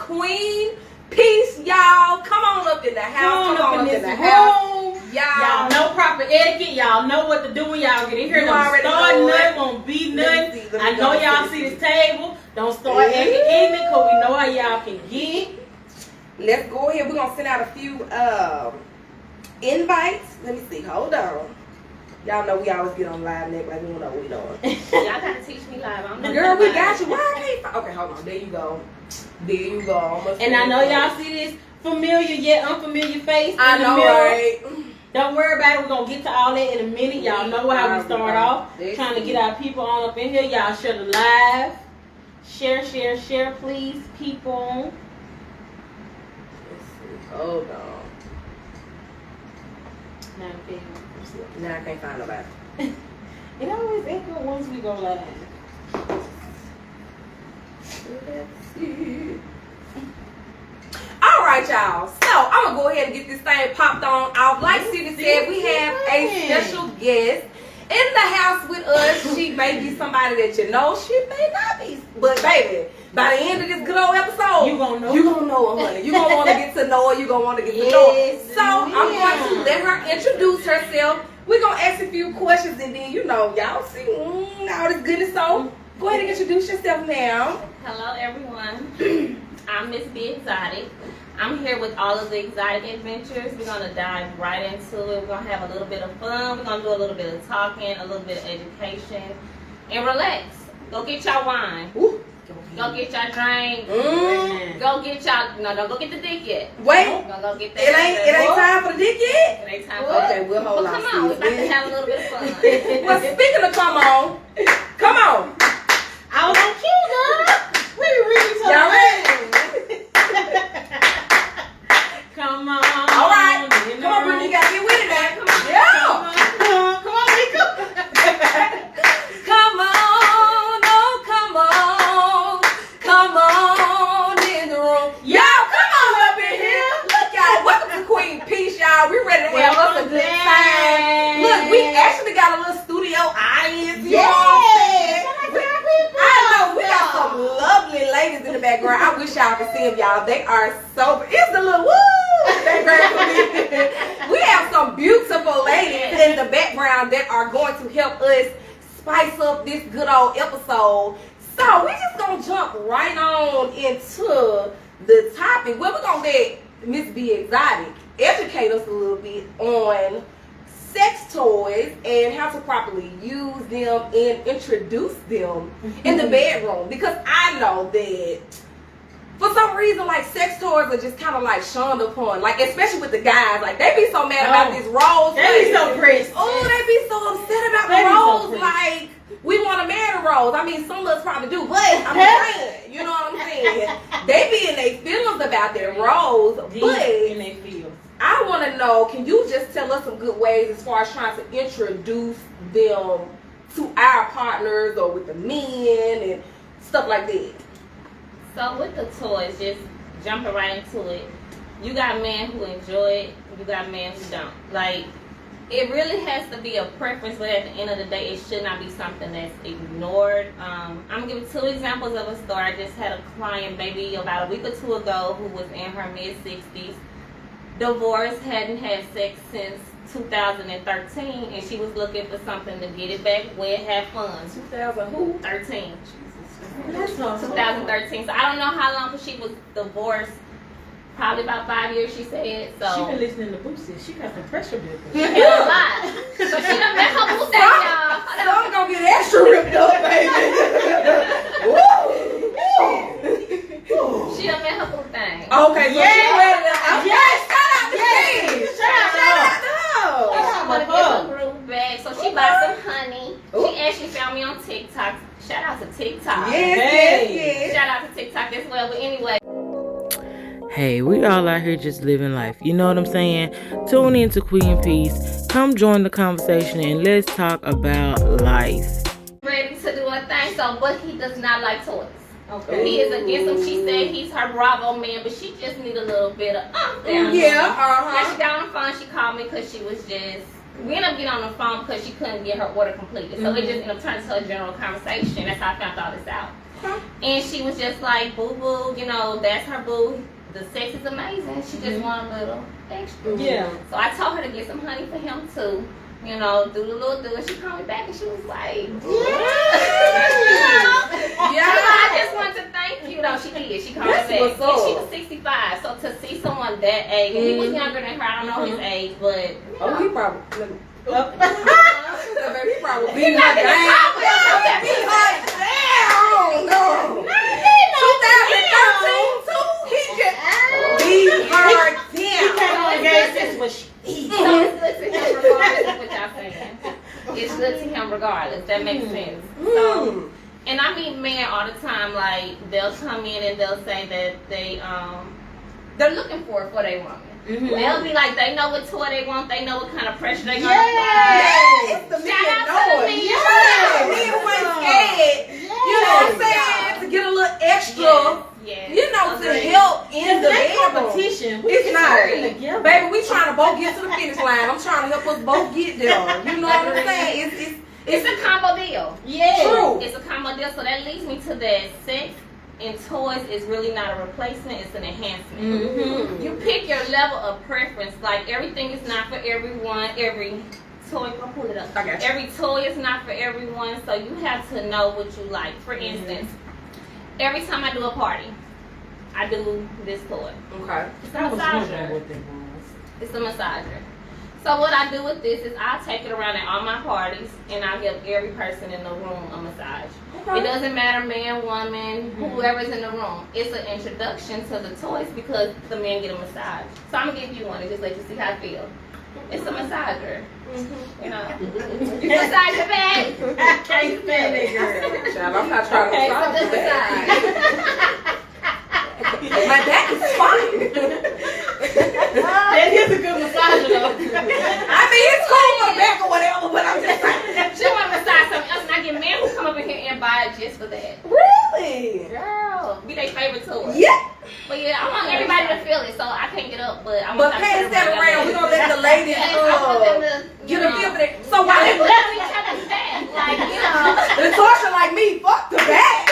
Queen Peace, y'all. Come on up in the house. Come on up in the house. Y'all know proper etiquette. Y'all know what to do when y'all get in here. Don't start nothing. Won't be nothing. I know y'all see this table. Don't start acting ignorant because we know how y'all can get. Let's go ahead. We're going to send out a few invites. Let me see. Hold on. Y'all know we always get on live neck like we don't know what we doing. Y'all got to teach me live. I'm Girl, we got you. Why I can't? Okay, hold on. There you go. There you go. And I know y'all see this familiar yet unfamiliar face in I the know, mirror. right? Don't worry about it. We're going to get to all that in a minute. Y'all know how we start off. Trying to get our people on up in here. Y'all share the live. Share, please, people. Let's see. Hold on. Now I can't find nobody. It always echoes once we go live. Let's see. All right, y'all. So I'm gonna go ahead and get this thing popped on off. Like City said, we have a special guest in the house with us. She may be somebody that you know. She may not be, but baby, by the end of this good old episode, you gonna know. You gonna know her, honey. You gonna want to get to know her. You gonna want to get to know her. So I'm going to let her introduce herself. We're gonna ask a few questions, and then y'all see all this goodness. So go ahead and introduce yourself now. Hello, everyone. I'm Miss B Exotic. I'm here with all of the exotic adventures. We're gonna dive right into it. We're gonna have a little bit of fun. We're gonna do a little bit of talking, a little bit of education, and relax. Go get y'all wine. Ooh. Go get y'all drink. Go get y'all. No, don't go get the dick yet. Wait. Go get that. It ain't time for the dick yet? It ain't time for it. Okay, we'll hold on. Come on, we're about to have a little bit of fun. Well, speaking of come on. I was on cue, girl. We really so Y'all ready? Come on. All right. Come on, Brittany, you gotta get with it now. Come on. Yeah. Come on, Mika. Come on, oh, come on. Come on in the room. Y'all, come on up in here. Look, y'all, welcome to Queen Peace, y'all. We ready to have us a good time. Look, we actually got a little studio audience. You know what I'm saying? I know we got some lovely ladies in the background. I wish y'all could see them, y'all. They are so. It's a little woo background for me. We have some beautiful ladies in the background that are going to help us spice up this good old episode. So we just gonna jump right on into the topic. Well, we're gonna let Miss B Exotic educate us a little bit on sex toys and how to properly use them and introduce them in the bedroom, because I know that for some reason, like, sex toys are just kind of like shunned upon, like, especially with the guys. Like, they be so mad about this rose. They be so pressed. Oh, they be so upset about the rose. Like, we want a man to rose. I mean, some of us probably do, but I'm saying, you know what I'm saying? They be in their feelings about their rose, but in their feelings. I want to know, can you just tell us some good ways as far as trying to introduce them to our partners or with the men and stuff like that? So with the toys, just jumping right into it, you got men who enjoy it, you got men who don't. Like, it really has to be a preference, but at the end of the day, it should not be something that's ignored. I'm going to give 2 examples of a story. I just had a client maybe about a week or 2 ago who was in her mid-60s. Divorced, hadn't had sex since 2013, and she was looking for something to get it back wet, have fun. 2013. That's so 2013. So I don't know how long, because she was divorced. Probably about 5 years, she said. So she been listening to Boosie. She got some pressure building. a lot. So she done met her boo thing, y'all. So I'm gonna get extra ripped up, baby. She done met her boo thing. Okay, so she ready to. Yes. Shout out to me. Shout out to her. She want to get her groove back, so she bought some honey. She actually found me on TikTok. Shout out to TikTok. Yes. Shout out to TikTok as well. But anyway. Hey, we all out here just living life. You know what I'm saying? Tune in to Queen Peace. Come join the conversation and let's talk about life. Ready to do a thing, so but he does not like toys. Okay. He is against them. She said he's her Bravo man, but she just need a little bit of down. Yeah, Now she got on the phone. She called me because she was just. We ended up getting on the phone because she couldn't get her order completed. So it just ended up turning to a general conversation. That's how I found all this out. And she was just like, boo boo, you know, that's her boo. The sex is amazing. She just want a little extra. Yeah. So I told her to get some honey for him too. You know, do the little do. And she called me back and she was like, I just want to thank you. No, she did. She called me back. And she was 65. So to see someone that age, he was younger than her. I don't know his age, but he probably. He probably beat her down. Beat her down. No. 2013 too. He just beat her down. He came on game. That's what she. So it's good to him regardless of what y'all saying. It's good to him regardless. That makes sense. So, and I meet men all the time, like they'll come in and they'll say that they're looking for their woman. They'll be like, they know what toy they want, they know what kind of pressure they're gonna apply. It's the Shout out to the men. Men wasn't scared. You know what I'm saying? To get a little extra. Yes. You know, to help in the bedroom. Competition. It's not. Together. Baby, we trying to both get to the finish line. I'm trying to help us both get there. You know what I'm saying? It's a combo deal. Yeah. True. It's a combo deal. So that leads me to that sex and toys is really not a replacement, it's an enhancement. You pick your level of preference. Like everything is not for everyone. Every toy, I'll pull it up. Every toy is not for everyone, so you have to know what you like. For instance, every time I do a party, I do this toy. Okay. It's a massager. It's a massager. So what I do with this is I take it around at all my parties and I give every person in the room a massage. It doesn't matter man, woman, whoever's in the room. It's an introduction to the toys because the men get a massage. So I'm gonna give you one and just let you see how it feels. It's a massager. You know, you massage your back. How you feel it, girl? Child, I'm not trying to massage your back. My back is fine. That is a good massager though. I mean, it's cool for the back or whatever, but I'm just saying. She want to massage something else, and I get men who come up in here and buy it just for that. Really? Girl, be their favorite toy. Yeah. But yeah, I want everybody to feel it, so I can't get up, but I'm But pass that around. We're going to let the ladies get a feel for that. So while they love each other's back, like, you know. Latasha like me, fuck the back.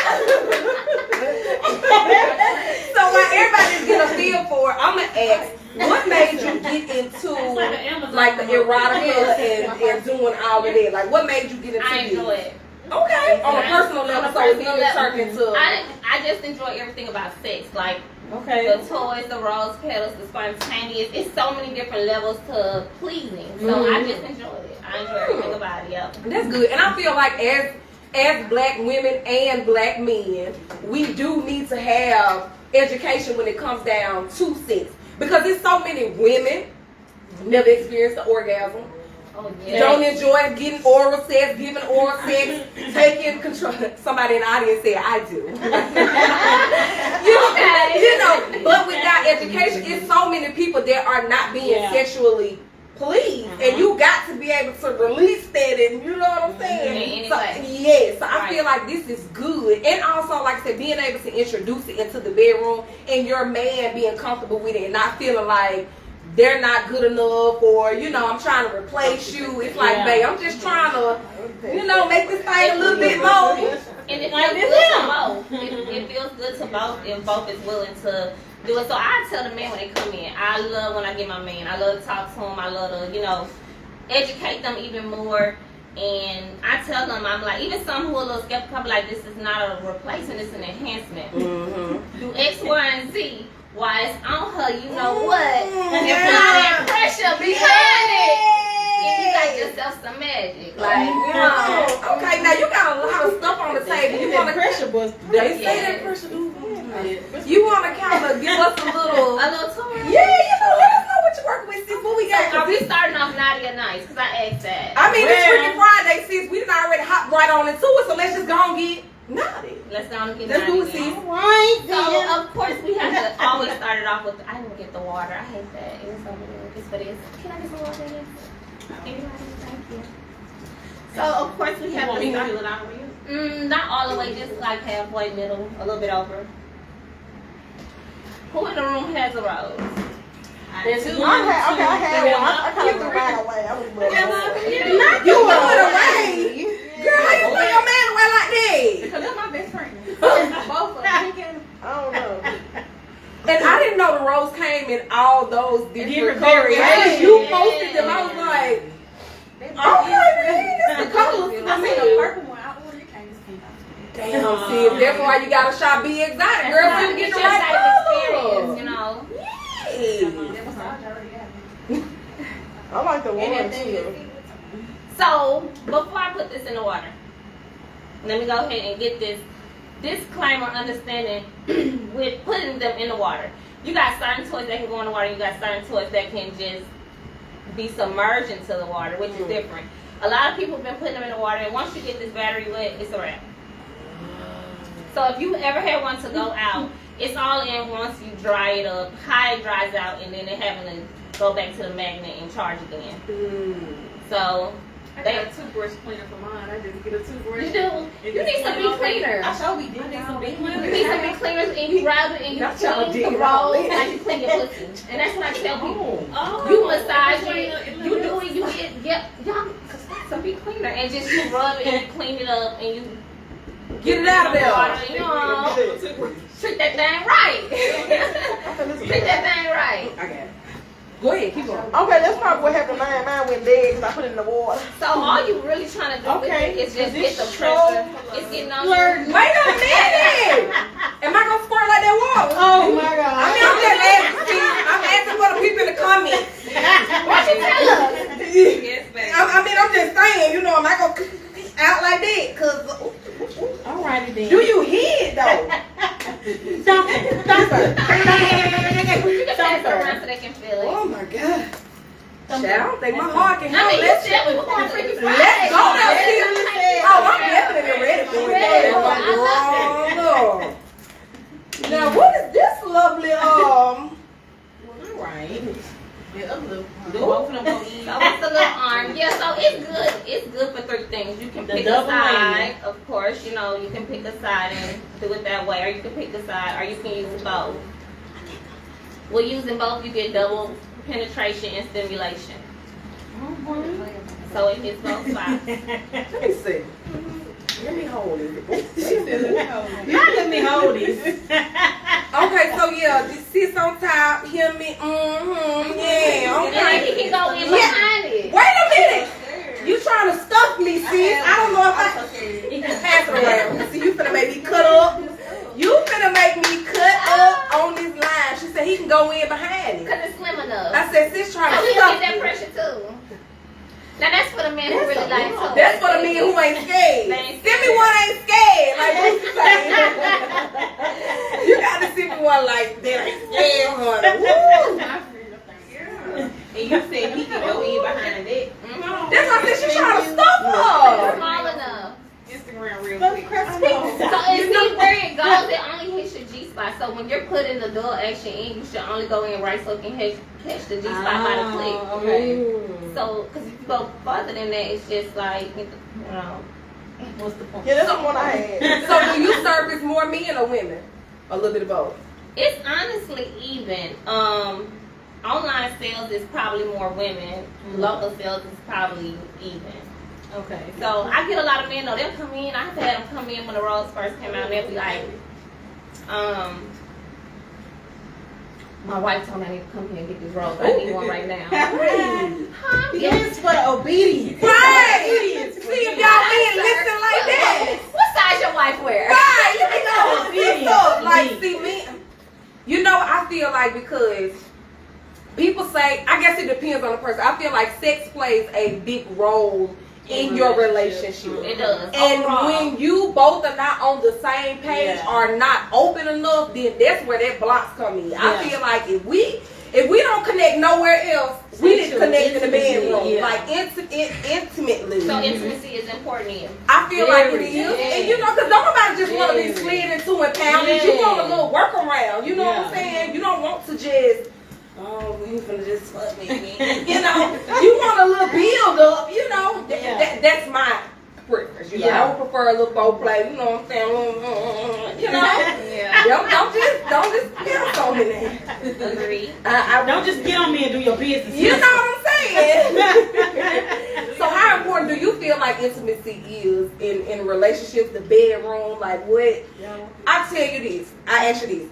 So while everybody's getting a feel for it, I'm going to ask, what made you get into like the erotica and doing all of that? Like, what made you get into it? I enjoy it. Okay, on a personal level, so it's even turned into. I just enjoy everything about sex, like the toys, the rose petals, the spontaneous. It's so many different levels to pleasing. So I just enjoy it. I enjoy everything about it. Yep. That's good, and I feel like as black women and black men, we do need to have education when it comes down to sex because there's so many women never experienced the orgasm. Oh, yeah. Don't enjoy getting oral sex, giving oral sex, taking control. Somebody in the audience said, I do. you know, but without education, it's so many people that are not being sexually pleased. And you got to be able to release that and you know what I'm saying? Anyway. So I feel like this is good. And also, like I said, being able to introduce it into the bedroom and your man being comfortable with it and not feeling like they're not good enough or, you know, I'm trying to replace you. It's like, babe, I'm just trying to, you know, make this thing a little bit more. And it feels good to both. It feels good to both if both is willing to do it. So I tell the men when they come in, I love when I get my man. I love to talk to him. I love to, you know, educate them even more. And I tell them, I'm like, even some who are a little skeptical, I'm like, this is not a replacement, it's an enhancement. Do X, Y, and Z. Why it's on her, you know what? And apply that pressure behind it. And you got yourself some magic. Like, you know. Okay, now you got a lot of stuff on the table. You want to pressure bust. They say that pressure do. You want to kind of give us a little tour? Yeah, you know, let us know what you're working with, sis. What we got? Are we starting off naughty or nice? Because I asked that. I mean, it's Freaky Friday, sis. We done already hopped right on into it, so let's just go and get naughty. Let's go and get Let's naughty. do it, sis. So, of course, we have to always start it off with, I didn't get the water. I hate that. It was over there. It's for this. Can I get some water again? Anybody? Thank you. So, of course, we have to feel it out of you? not all the way, just like halfway, middle, a little bit over. Who in the room has a rose? There's I had one. I kind of threw mine away. I was You threw it away? Girl, how you throw your man away like that? Because that's my best friend. Both of them. I don't know. And I didn't know the rose came in all those different colors. variations. You posted them. I was like, okay, that's the colors. I seen a purple one. I ordered it. Came to see. Damn, see, that's why you gotta shop Be Exotic, girl. So you get the right experience, color. you know. Yeah. I like the one too. So before I put this in the water, let me go ahead and get this disclaimer understanding with putting them in the water. You got certain toys that can go in the water. You got certain toys that can just be submerged into the water, which is different. A lot of people have been putting them in the water, and once you get this battery wet, it's a wrap. So if you ever had one to go out, it's all in once you dry it up, how it dries out, and then they're having to go back to the magnet and charge again. So I got a toothbrush cleaner for mine. I just get a toothbrush. you do. You need some big cleaners. I sure we did. You need some big cleaners, and you rub it, and you clean the rolls like you clean your pussy. And that's what I tell people. You massage it, you do it, you get y'all some big cleaner, and just you rub it and you clean it up, and you Get it out of there. you know, treat that thing right. Treat that thing right. I got it. Go ahead, keep going. Okay, that's probably what happened to mine. Mine went dead because I put it in the water. So all you really trying to do with it is just get the show- pressure. It's getting on your. Wait a minute. Am I gonna squirt like that water? Oh my God. I mean, I'm just asking. I'm asking for the people in the comments. What you tell us? Yes, baby. I mean, I'm just saying, you know, am I gonna out like that? Cause Alrighty then. do you hear it though? Thumper. You can pass it around so they can feel it. Oh my God. Child, I don't think my heart can I mean, handle you that. said we were going Freaky Friday. Let's go now, Steve. Oh, I'm definitely ready for it. Ready for it. Now, what is this lovely Alright. So it's a little arm. Yeah, so it's good. It's good for three things. You can The pick a double side, of course, you know, you can pick a side and do it that way, or you can pick a side, or you can use both. Well, using both, you get double penetration and stimulation. So it hits both sides. Let me see. Let me hold it. Not let me hold this. Okay, so yeah, this sits on top, hear me, yeah, And then he okay. can go in behind it. Wait a minute. You trying to stuff me, sis. I don't know if I pass it around. See, you finna make me cut up. You finna make me cut up on this line. She said he can go in behind it. Because it's slim enough. I said, sis trying So to he'll stuff get that me. pressure too. Now that's for the men who really like toys. That's for the men who ain't scared. They ain't Send me one ain't scared. Like what you saying? You gotta send me one like that ain't scared, honey. Woo. And you said he can go in behind it. That's why I said she trying to stuff It's her. small enough. Instagram real quick. So and see where it goes, it only hits your G-spot. So when you're putting the dual action in, you should only go in right so it can catch the G-spot by the click. Okay. So, because if you go further than that, it's just like, you know. What's the point? Yeah, that's the one I had. So do you service more men or women? A little bit of both. It's honestly even. Online sales is probably more women. Local sales is probably even. Okay. So I get a lot of men though. They'll come in. I've had them come in when the rolls first came out, and they'll be like, my wife told me I need to come here and get these rolls. I need one right now. Huh? Yes, for the obedience. Right. See if y'all men listen like that. What size your wife wear? Right. You know, like see me. You know, I feel like because people say, I guess it depends on the person. I feel like sex plays a big role in your relationship. It does. And Overall. when you both are not on the same page or not open enough, then that's where that blocks come in. I feel like if we don't connect nowhere else, we didn't connect in the bedroom, like intimately. So intimacy is important to you. I feel like it is, and you know, because don't nobody just want to be slid into and pounded. You want a little workaround. You know what I'm saying? You don't want to just. Oh, we finna just fuck me. You know, you want a little build up. You know, that's my preference. You know, I would prefer a little bow play. You know what I'm saying? You know, don't just piss on me now. Agreed. Don't just get on me and do your business. You know what I'm saying? So how important do you feel feel like intimacy is in relationships, the bedroom, like what? I'll tell you this. I ask you this.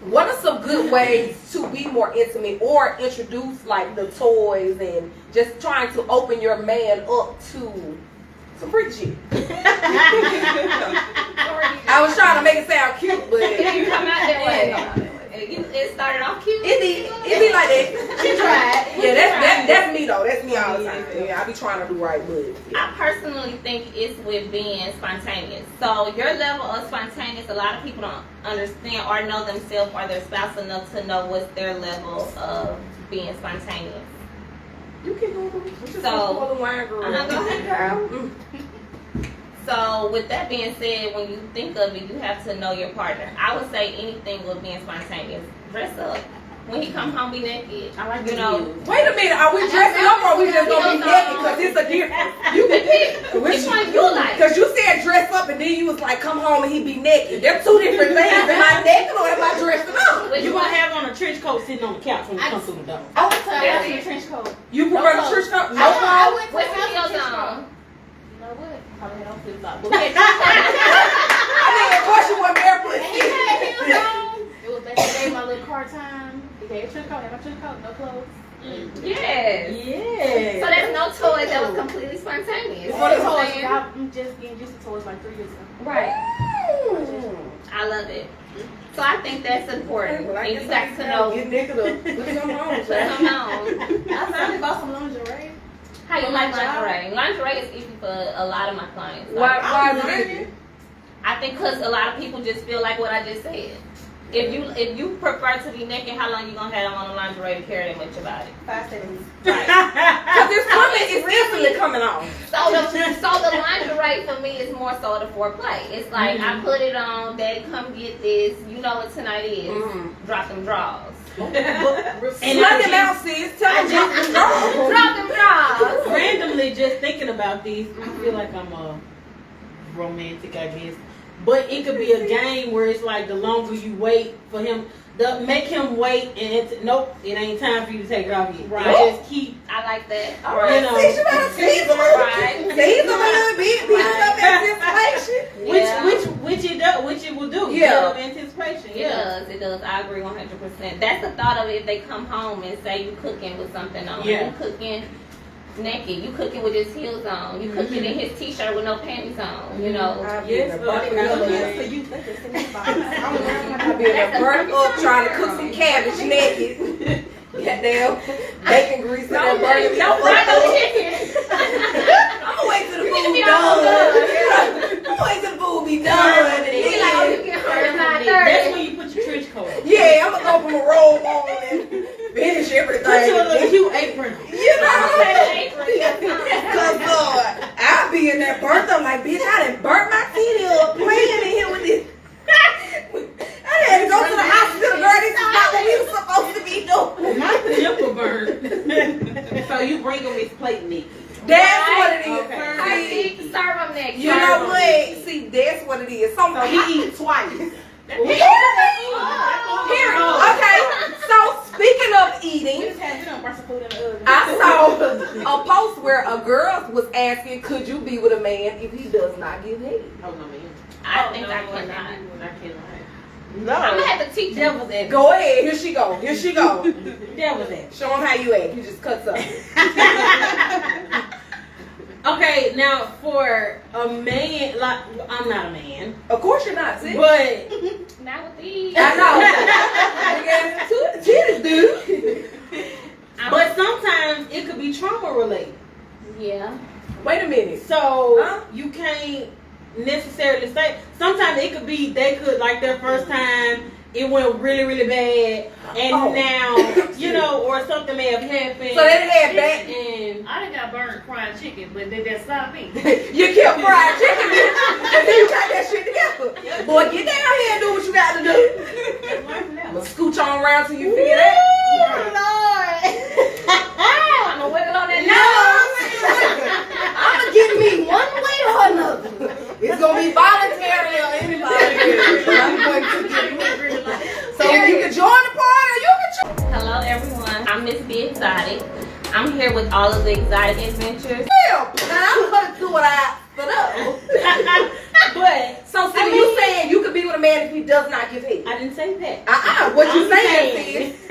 What are some good ways to be more intimate or introduce like the toys and just trying to open your man up to some freak shit? I was trying to make it sound cute, but It didn't come out that way. It started off cute. it be like that. She tried. Yeah, that's me though. That's me all the time. Yeah, I be trying to do right, but I personally think it's with being spontaneous. So your level of spontaneous, a lot of people don't understand or know themselves or their spouse enough to know what's their level of being spontaneous. you can go. So, So, the wine girl. Go ahead, girl. So with that being said, when you think of it, you have to know your partner. I would say anything with being spontaneous. Dress up. When he come home, be naked. I like you the know. views. Wait a minute, are we dressing up or are we just gonna be naked? Because it's a difference. You can pick. Which one you like? Because you said dress up and then you was like come home and he be naked. They're two different things. Am I naked or am I dressing up? Which You one? gonna have on a trench coat sitting on the couch when you come through the door. I went to a house in a trench coat. You prefer the church coat? No I clothes? went to What's a the house in a heels trench coat. on? You know what? Probably had on flip flops. I mean, of course you want barefoot. He had heels on. It was back in the day, my little car time. He gave a trench coat, had my trench coat, no clothes. Yes. Yeah. So there's no toys that was completely spontaneous. Before the You know what I'm toys, saying? I'm just getting used to toys like 3 years ago. Right. I love it. So I think that's important. Well, I And guess you got to know. Get naked up. Put some on, Put child. some on. I finally bought some lingerie. How you like lingerie? Lingerie is easy for a lot of my clients. Why is it easy? I think because a lot of people just feel like what I just said. If you prefer to be naked, how long you gonna have on the lingerie to care that much about it? 5 seconds. Right. Because this woman is instantly coming on. So the lingerie for me is more so the foreplay. It's like I put it on, Daddy, come get this. You know what tonight is. Drop them draws. And let them out, sis. Tell them drop the draw. Drop them draws. Randomly just thinking about these, I feel like I'm romantic, I guess. But it could be a game where it's like the longer you wait for him, make him wait, and nope, it ain't time for you to take it off yet. Right. You just keep. I like that. All right, You know. sis, you better tease them. Right. Tease them a little bit. Build up anticipation. Yeah. Which it will do. Yeah. Build up anticipation. It does. I agree 100%. That's the thought of it. If they come home and say you cooking with something on, Yeah. you cooking naked, you cooking with his heels on, you cooking in his t-shirt with no panties on, you know. I'll be Yes, in the burnt yes. up. you think it's in this box. I'm I'll be in the burnt up trying to cook some cabbage naked. Goddamn bacon grease in that burning. Don't fry no chicken. I'm gonna wait till the food be done. all done. I'm gonna wait till the food be done. And He like, oh, you then, get hurt at That's 9:30. when you put your trench coat on. yeah, I'm gonna go from a robe on and finish everything. Put your little cute apron on. You know, Apron. cause I'll be in that burnt up like, bitch, I done burnt my titty up playing in here with this. I had to go to the hospital, girl. This is not what we were supposed to be doing. My temper burn. So you bring him his plate naked. That's what it is. Okay. See, Serve them next. you know what? See, that's what it is. So he eat twice. Here, okay. So speaking of We eating, just had some burnt some food in the oven. I saw a post where a girl was asking, "Could you be with a man if he does not give head?" Oh no, man. I think I cannot. cannot. I cannot. No. I'm gonna have to teach them. Devil's advocate. Go ahead. Here she go. Here she go. Devil's advocate. Show him how you act. You just cut up. Okay, now for a man, like I'm not a man, Of course you're not. See? but Not with these. I know. Titties, dude. but sometimes it could be trauma related. Yeah. Wait a minute. So Huh? you can't necessarily say. Sometimes it could be they could like their first time. It went really, really bad, and now you know, or something may have happened. So they had back. and I done got burnt frying chicken, but they didn't stop me. You killed fried chicken, bitch. And then you got that shit together. Boy, get down here and do what you got to do. I'm gonna scooch on around till you figure that. I'm gonna wiggle on that I'm gonna get me one way or another. It's gonna be voluntary or involuntary. I'm going to get me. So you can join the party or you can join. Hello everyone, I'm Miss B Exotic. I'm here with all of the exotic adventures. Now I'm gonna what I put up. But So, see, you saying you could be with a man if he does not give head? I didn't say that. What you I'm saying, sis?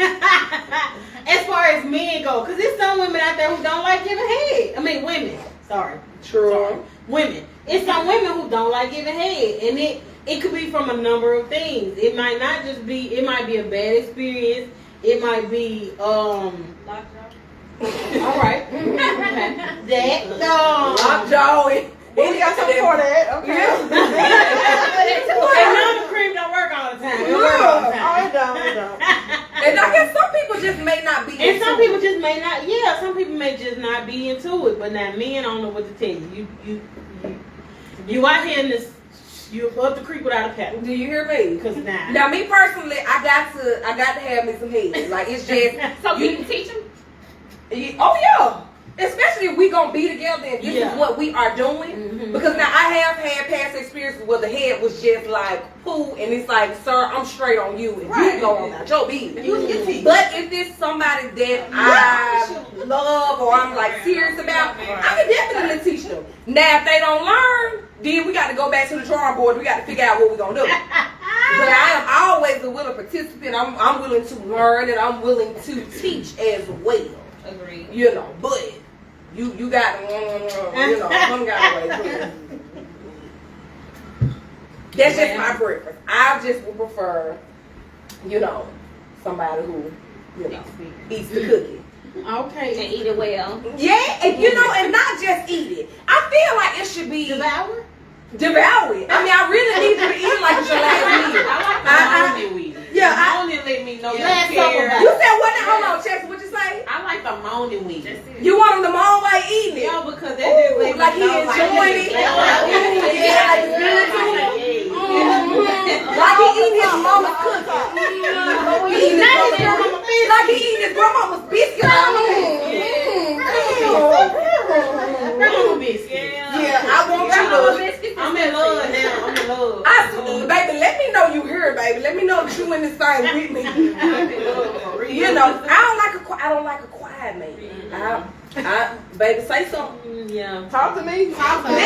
as far as men go, because there's some women out there who don't like giving head. I mean, women. Sorry. True. Women. It's some women who don't like giving head, and it could be from a number of things. It might not just be. It might be a bad experience. It might be all right. That Lockjaw. We got something for that. Okay. And now the cream don't work all the time. It don't work all the time. It don't. And I guess some people just may not be. And some people just may not. Yeah, some people may just not be into it. But now men don't know what to tell you. You out here in this. You up the creek without a paddle. Do you hear me? Cause Now, me personally, I got to have me some head. Like it's just. So you can teach them? Oh yeah. Especially if we gonna be together and this is what we are doing. Mm-hmm. Because now I have had past experiences where the head was just like poo, and it's like, sir, I'm straight on you, and you go on out your business. But if it's somebody that I love or I'm like serious about, I can definitely teach them. Now if they don't learn, then we got to go back to the drawing board. We got to figure out what we're gonna do. But I am always a willing participant. I'm willing to learn and I'm willing to teach as well. Agreed. You know, but you got some kind of way. That's just my preference. I just would prefer, somebody who, eats the cookie. Okay. And eat it well. Yeah, and and not just eat it. I feel like it should be Devour it. I mean, I really need you to eat it like it's your last meal. I like the moaning with it. Yeah, the moaning let me know you Last care. supper. You said what now? Hold on, Chester, what you say? I like the moaning with it. You want him to moan while eating it? Yeah, because that just let me like he know, enjoying it. Yeah, like it's good to him. Like he eating his mama's cookie. Like he eating his grandmama's biscuit. grandma biscuit. Yeah, I want you to. I'm in love now. I'm in love. Baby, let me know you here, baby. Let me know that you in this thing with me. I'm in love for real. I don't like a quiet man. Baby, say something. Yeah. Talk to me. Talk to me. I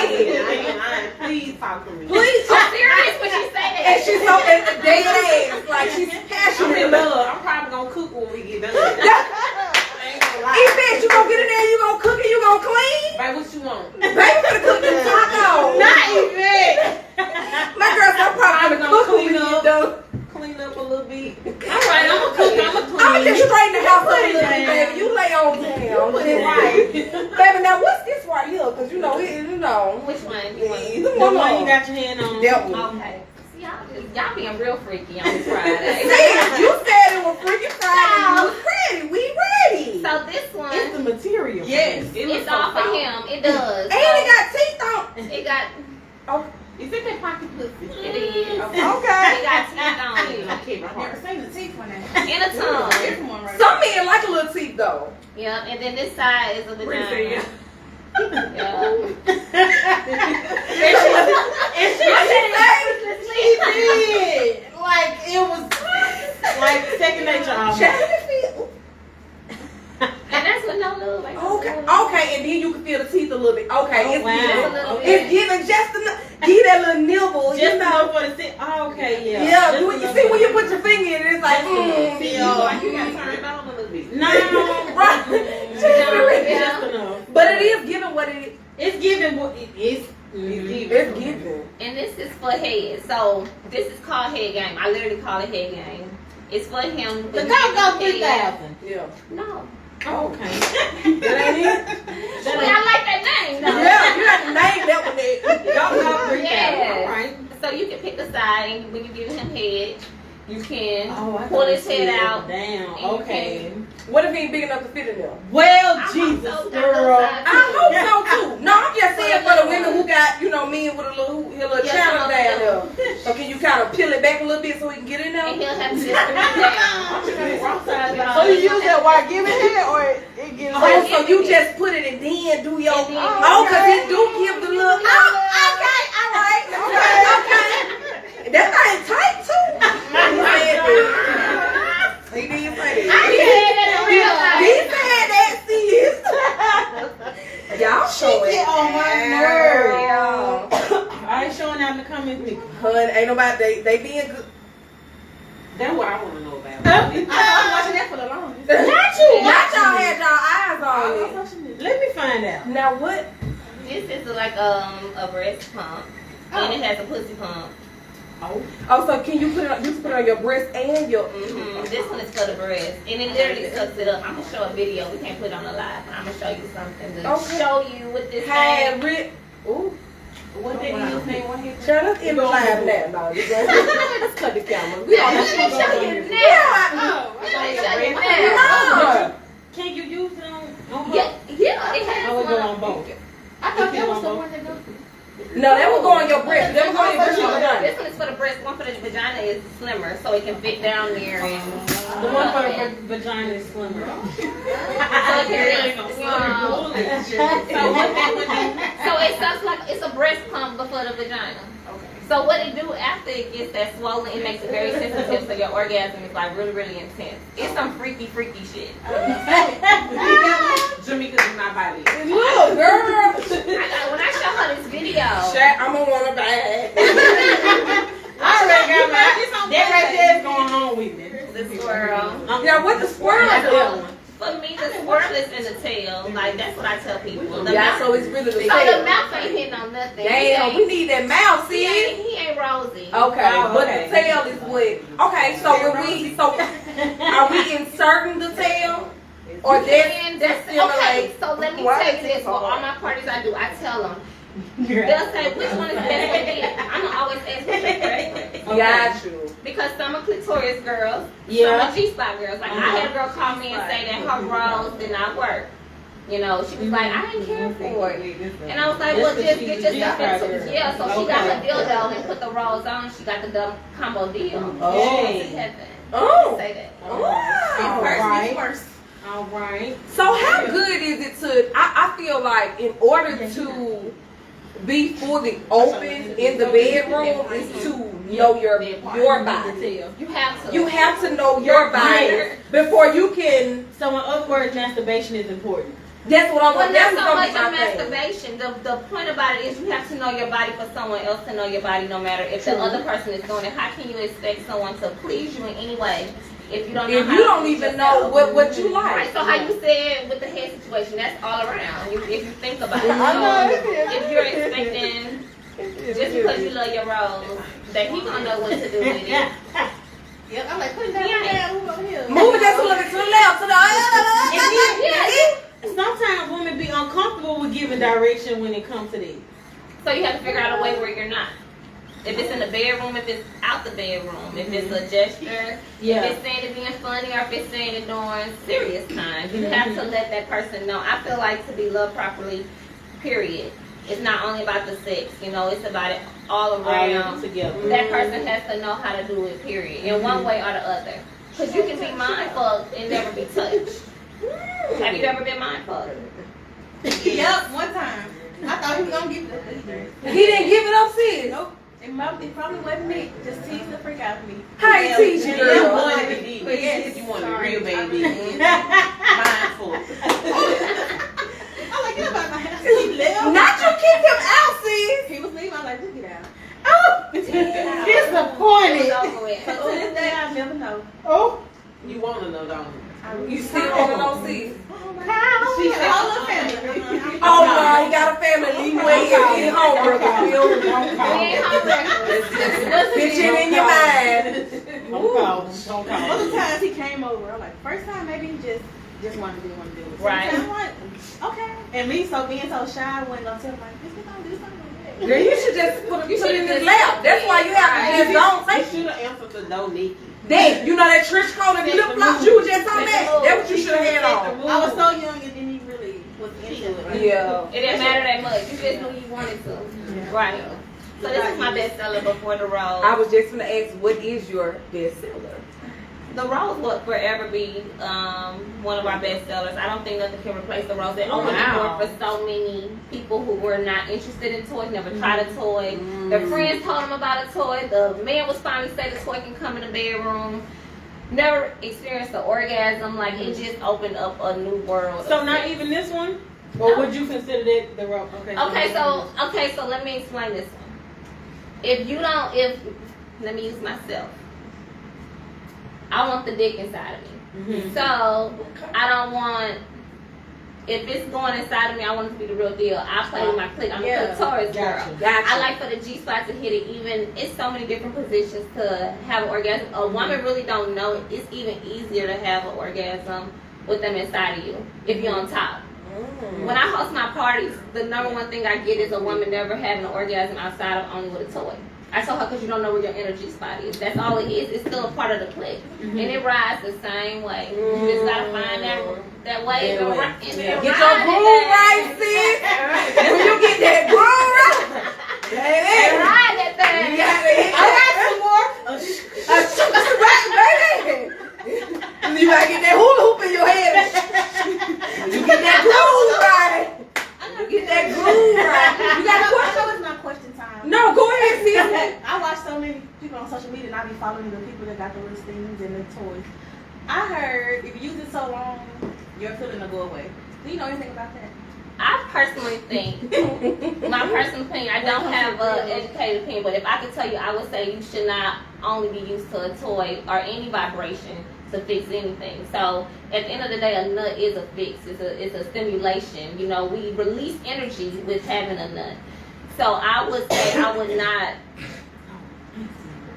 ain't lying. Please talk to me. Please. I'm serious when she say that. And she's so dead ass, like she's I'm passionate. in love. I'm probably gonna cook when we get done. Bitch, you gonna get in there, you gonna cook it, you gonna clean? Babe, what you want? Baby, gonna cook them tacos. Not even. My girl said I'm probably gonna cook when we get done. Clean up a little bit. All right, I'm gonna cook. I'm gonna clean. I'ma just straighten the house up a Put it little bit, down. baby. You lay on down. Right. Baby, now what's this right here? Cause Which one? either The one one you of them. got your hand on. That one. Okay. See, y'all being real freaky on this Friday. See, you said it was freaking Friday. You was ready. We ready. So this one, It's the material. Yes. it's all for him. It does. And it got teeth on. It got. Is it that pocket pussy? It is. Okay. It got teeth on it. Okay, my heart. seen the teeth one now. And a tongue. One right Some men like a little teeth though. Yep. And then this side is a vagina. Yeah. She did. Like it was like second nature almost. And that's what no love. Like Okay, and then you can feel the teeth a little bit. Okay, Oh, it's wow. giving. It's giving just enough. Give that little nibble, Just you know. enough for the sit. Oh, okay, yeah. Yeah, Just you enough see for when you the- put your finger in it, it's like, Like you got turned on a little bit. No, right. Just enough. But it is giving what it is. It's giving what it is. It's giving. And this is for head. So this is called head game. I literally call it head game. It's for him. The go 3,000. Yeah. No. Oh, okay. That ain't it? I like that name. though. Yeah, you have to name that one there. Go 3,000. Yes. All right. So you can pick a side, and when you give him head, you can Oh, I pull his thought head you out. said Down. Okay. What if he ain't big enough to fit in there? Well, I hope Jesus, so. girl. I hope so too. No, I'm just saying for the women who got, men with a little channel down there. So can you kind of peel it back a little bit so he can get in And there? he'll have to just put it down. So you use that while giving head or it gives Oh, so you just put it and then do your. And then- Oh, because he do give the little. Oh, okay, all right. Okay. That thing tight too. He didn't say that. He said that, sis. Y'all She show get it. on my Honey, ain't nobody, they being good. That's what I want to know about. I'm watching that for the longest. Not you. Not y'all had y'all eyes on it. Let me find out. Now what? This is like a breast pump, and it has a pussy pump. Oh, so can you put it on, you put it on your breast and your... This one is for the breast, and it literally sucks it up. I'm gonna show a video. We can't put it on the live. I'm gonna show you something to show you what this Hey, thing. Rick. Ooh. What they use name? What he Shut up in the live now. Let's cut the camera. We Let don't me show you now. Yeah. Let me show you now. No. Can you use it on both? Yeah, it has I would go one. on both. I thought that was the one that goes. No, that will go on your breast. That will go on your breast. This one is for the breast. One for the vagina is slimmer, so it can fit down there. And The one for the vagina is slimmer. So it sucks like it's a breast pump but for the vagina. Okay. So what it do after it gets that swollen, it makes it very sensitive, so your orgasm is like really, really intense. It's some freaky shit. Jamaica's in my body. Look, girl. When I show her this video, I'm gonna want to buy I already got my. That right there is going on with me. the squirrel. Yeah, what the squirrel That's the other is? one. For me, the squirrel is in the tail. Like that's what I tell people. The Yeah, mouth, so it's really the so the tail. mouth ain't hitting on nothing. Damn, we need that mouth, He sis. ain't rosy. Okay, Oh, but okay. the tail is what? Okay, so are we inserting the tail? Or And that's okay, stimulate? so let me Why tell you is this. it For all hard? my parties I do, I tell them. They'll say, which one is best for me? I'm going to always ask what's your preference. Got you. Because some are clitoris girls, Yeah. some are G-spot girls. Like, I had a girl call me and say that her rolls did not work. You know, she was like, I didn't care for it. And I was like, well, just get yourself into it. Yeah, so she got her dildo and put the rolls on. She got the dumb combo deal. Oh. She had that. Oh. Say that. Wow. Right. All right. So how good is it to, I feel like in order to be fully open in the bedroom is to know your body. You have to. You have to know your body before you can, So an upward masturbation is important. that's what I'm Well, that's not so gonna much be of my thing. masturbation. The point about it is you have to know your body for someone else to know your body, no matter if the other person is doing it. How can you expect someone to please you in any way if you don't know If how you to don't please even yourself? know what you like. Right, so how you said with the head situation, that's all around. If you think about it. I know. So if you're expecting just because you love your rose, that he gonna know what to do with it. Yep, I'm like, put it down, move over here. Move it just a little bit to the left, to the Sometimes women be uncomfortable with giving direction when it comes to this. So you have to figure out a way where you're not. If it's in the bedroom, if it's out the bedroom, if it's a gesture, if it's saying it being funny, or if it's saying it during serious times, you have to let that person know. I feel like to be loved properly, period. It's not only about the sex, you know, it's about it all around. Together. That person has to know how to do it, period, in one way or the other. Because you can be mindful and never be touched. Have you ever been mindful? Yep, one time. I thought he was gonna give it up. He didn't give it up, sis. Nope. It probably wasn't me. Just tease the freak out of me. How you teach you, You girl? wanted it, But yes, you wanted a sorry. real baby. Mindful. I'm like, get about my house. He left. Not you kick him out, sis. He was leaving. I'm like, just get out. Disappointed. It's over with. So to this day, I'll never know. Oh. You want to know, don't you? You still want to know, sis? She said, all the family. Oh, no, he got a family. Leave him where he is home, brother. We ain't home Bitch it in your mind. Don't call. Other times he came over. I'm like, first time maybe he just wanted to do it. Right. Second time, what? Okay. And me being so shy, I wasn't gonna tell him like, this is gonna do something like that. Girl, you should just put it in his lap. That's why you have to just don't You take it. should have answered the door, Nikki. That, you know that trench coat and flip flops you was just on that? That's what you should have had on. I was so young and then he really was into it. Right? Yeah. It didn't matter that much. You just knew you wanted to. Right. So this is my bestseller before the rose. I was just gonna ask, what is your bestseller? The rose will forever be one of our bestsellers. I don't think nothing can replace the rose. It opened the door for so many people who were not interested in toys, never tried a toy. Their friends told them about a toy. The man was finally say the toy can come in the bedroom. Never experienced the orgasm. Like it just opened up a new world. So of not sex. even this one? Or would you consider that the rope? Okay. Okay, so let me explain this one. if let me use myself. I want the dick inside of me. Mm-hmm. So I don't want. If it's going inside of me, I want it to be the real deal. I play with my clit. I'm a clitoris girl. Gotcha. I like for the G spot to hit it. Even it's so many different positions to have an orgasm. A woman really don't know it. It's even easier to have an orgasm with them inside of you if you're on top. When I host my parties, the number one thing I get is a woman never having an orgasm outside of only with a toy. I told her because you don't know where your energy spot is. That's all it is. It's still a part of the clit. And it rides the same way. You just gotta find that way. That way. Get your groove right, sis. When you get that groove right, baby. Ride that thing. You gotta hit some right, baby. And you gotta get that hula hoop in your head. You get that groove right. You get that groove right. You got a question? So it's not question time. No, go ahead, sis. I watch so many people on social media and I be following the people that got the little things and the toys. I heard if you use it so long, your feeling will go away. Do you know anything about that? I personally think, my personal opinion, I don't have an educated opinion, but if I could tell you, I would say you should not only be used to a toy or any vibration to fix anything. So at the end of the day, a nut is a fix. It's a stimulation. You know, we release energy with having a nut. So I would say I would not.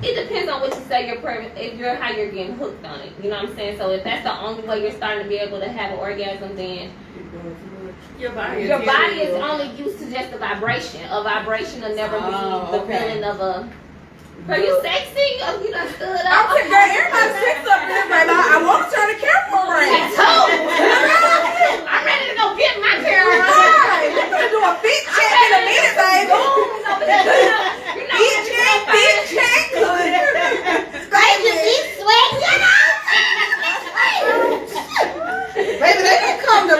It depends on what you say how you're getting hooked on it. You know what I'm saying? So if that's the only way you're starting to be able to have an orgasm, then Your body is only used to just a vibration. A vibration will never be the feeling of a. Girl, you sexy? Oh, you done stood up. I'm saying, girl, everybody's sex up there, baby. I want to turn the camera around. Me too. I'm ready to go get my camera. Right. We're going to do a fit check in a minute, baby. Fit check. Baby, he's sweating, you know? Baby, they can come to...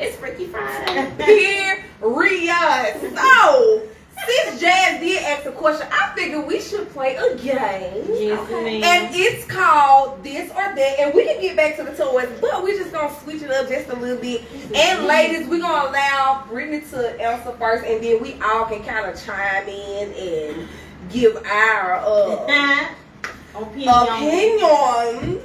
It's Freaky Friday. Period. So... Since Jazz did ask a question, I figured we should play a game. Yes, ma'am. And it's called This or That. And we can get back to the toys, but we're just going to switch it up just a little bit. And ladies, we're going to allow Brittany to answer first, and then we all can kind of chime in and give our opinion.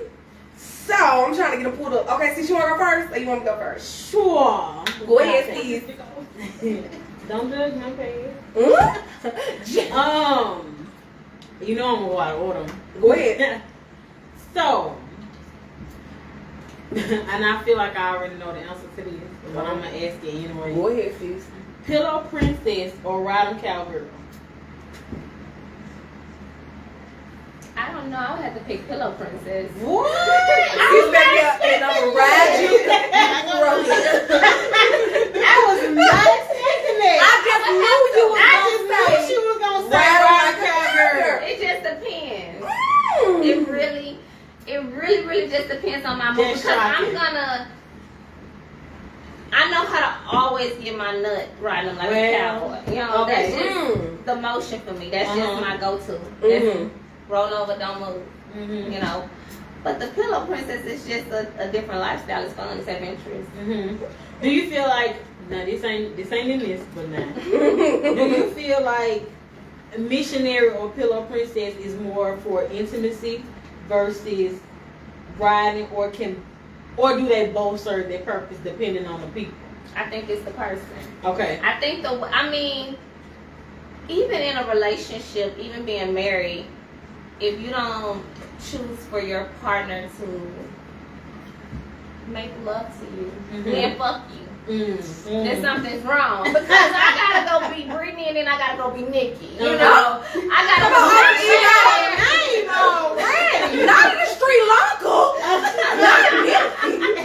So, I'm trying to get them pulled up. Okay, so you want to go first, or you want me to go first? Sure. Go ahead, Steve. Don't judge my page. Hmm? You know I'm gonna go out of order. Go ahead. So, and I feel like I already know the answer to this, but I'm gonna ask it anyway. Go ahead, sis. Pillow Princess or Ride 'em Cowgirl? I don't know. I would have to pick Pillow Princess. What? She's back here and I'm gonna ride you. I was not expecting that. I just knew you was gonna say Ride Ride 'em Cowgirl. It just depends. It really just depends on my mood, That's because shocking. I know how to always get my nut riding like a cowboy. You know, okay. that's just the motion for me. That's just my go-to. Mhm. Roll over, don't move. Mm-hmm. You know. But the Pillow Princess is just a different lifestyle. It's fun. It's adventurous. Mm-hmm. Do you feel like, now this ain't in this, but now, do you feel like Missionary or Pillow Princess is more for intimacy versus riding, or do they both serve their purpose depending on the people? I think it's the person. Okay. I think even in a relationship, even being married, if you don't choose for your partner to make love to you, then fuck you. Then something's wrong, because I gotta go be Brittany and then I gotta go be Nikki. You know, I gotta go be already. Not in Sri Lanka. Not Nikki.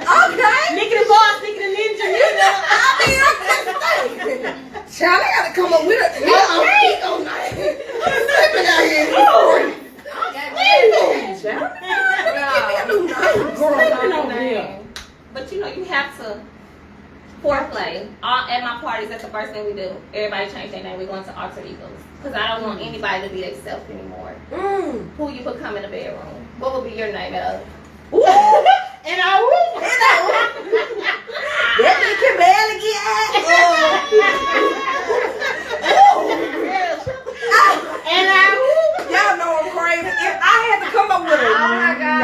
Okay. Nikki the boss, Nikki the ninja. I mean, I'm just saying. Child, I gotta come up with a Child, I'm slipping out here. But you know, you have to foreplay. At my parties, that's the first thing we do. Everybody change their name. We're going to alter egos, because I don't want anybody to be themselves anymore. Who you become in the bedroom? What would be your name at a? And I will. That nigga can barely get out. I had to come up with a my God.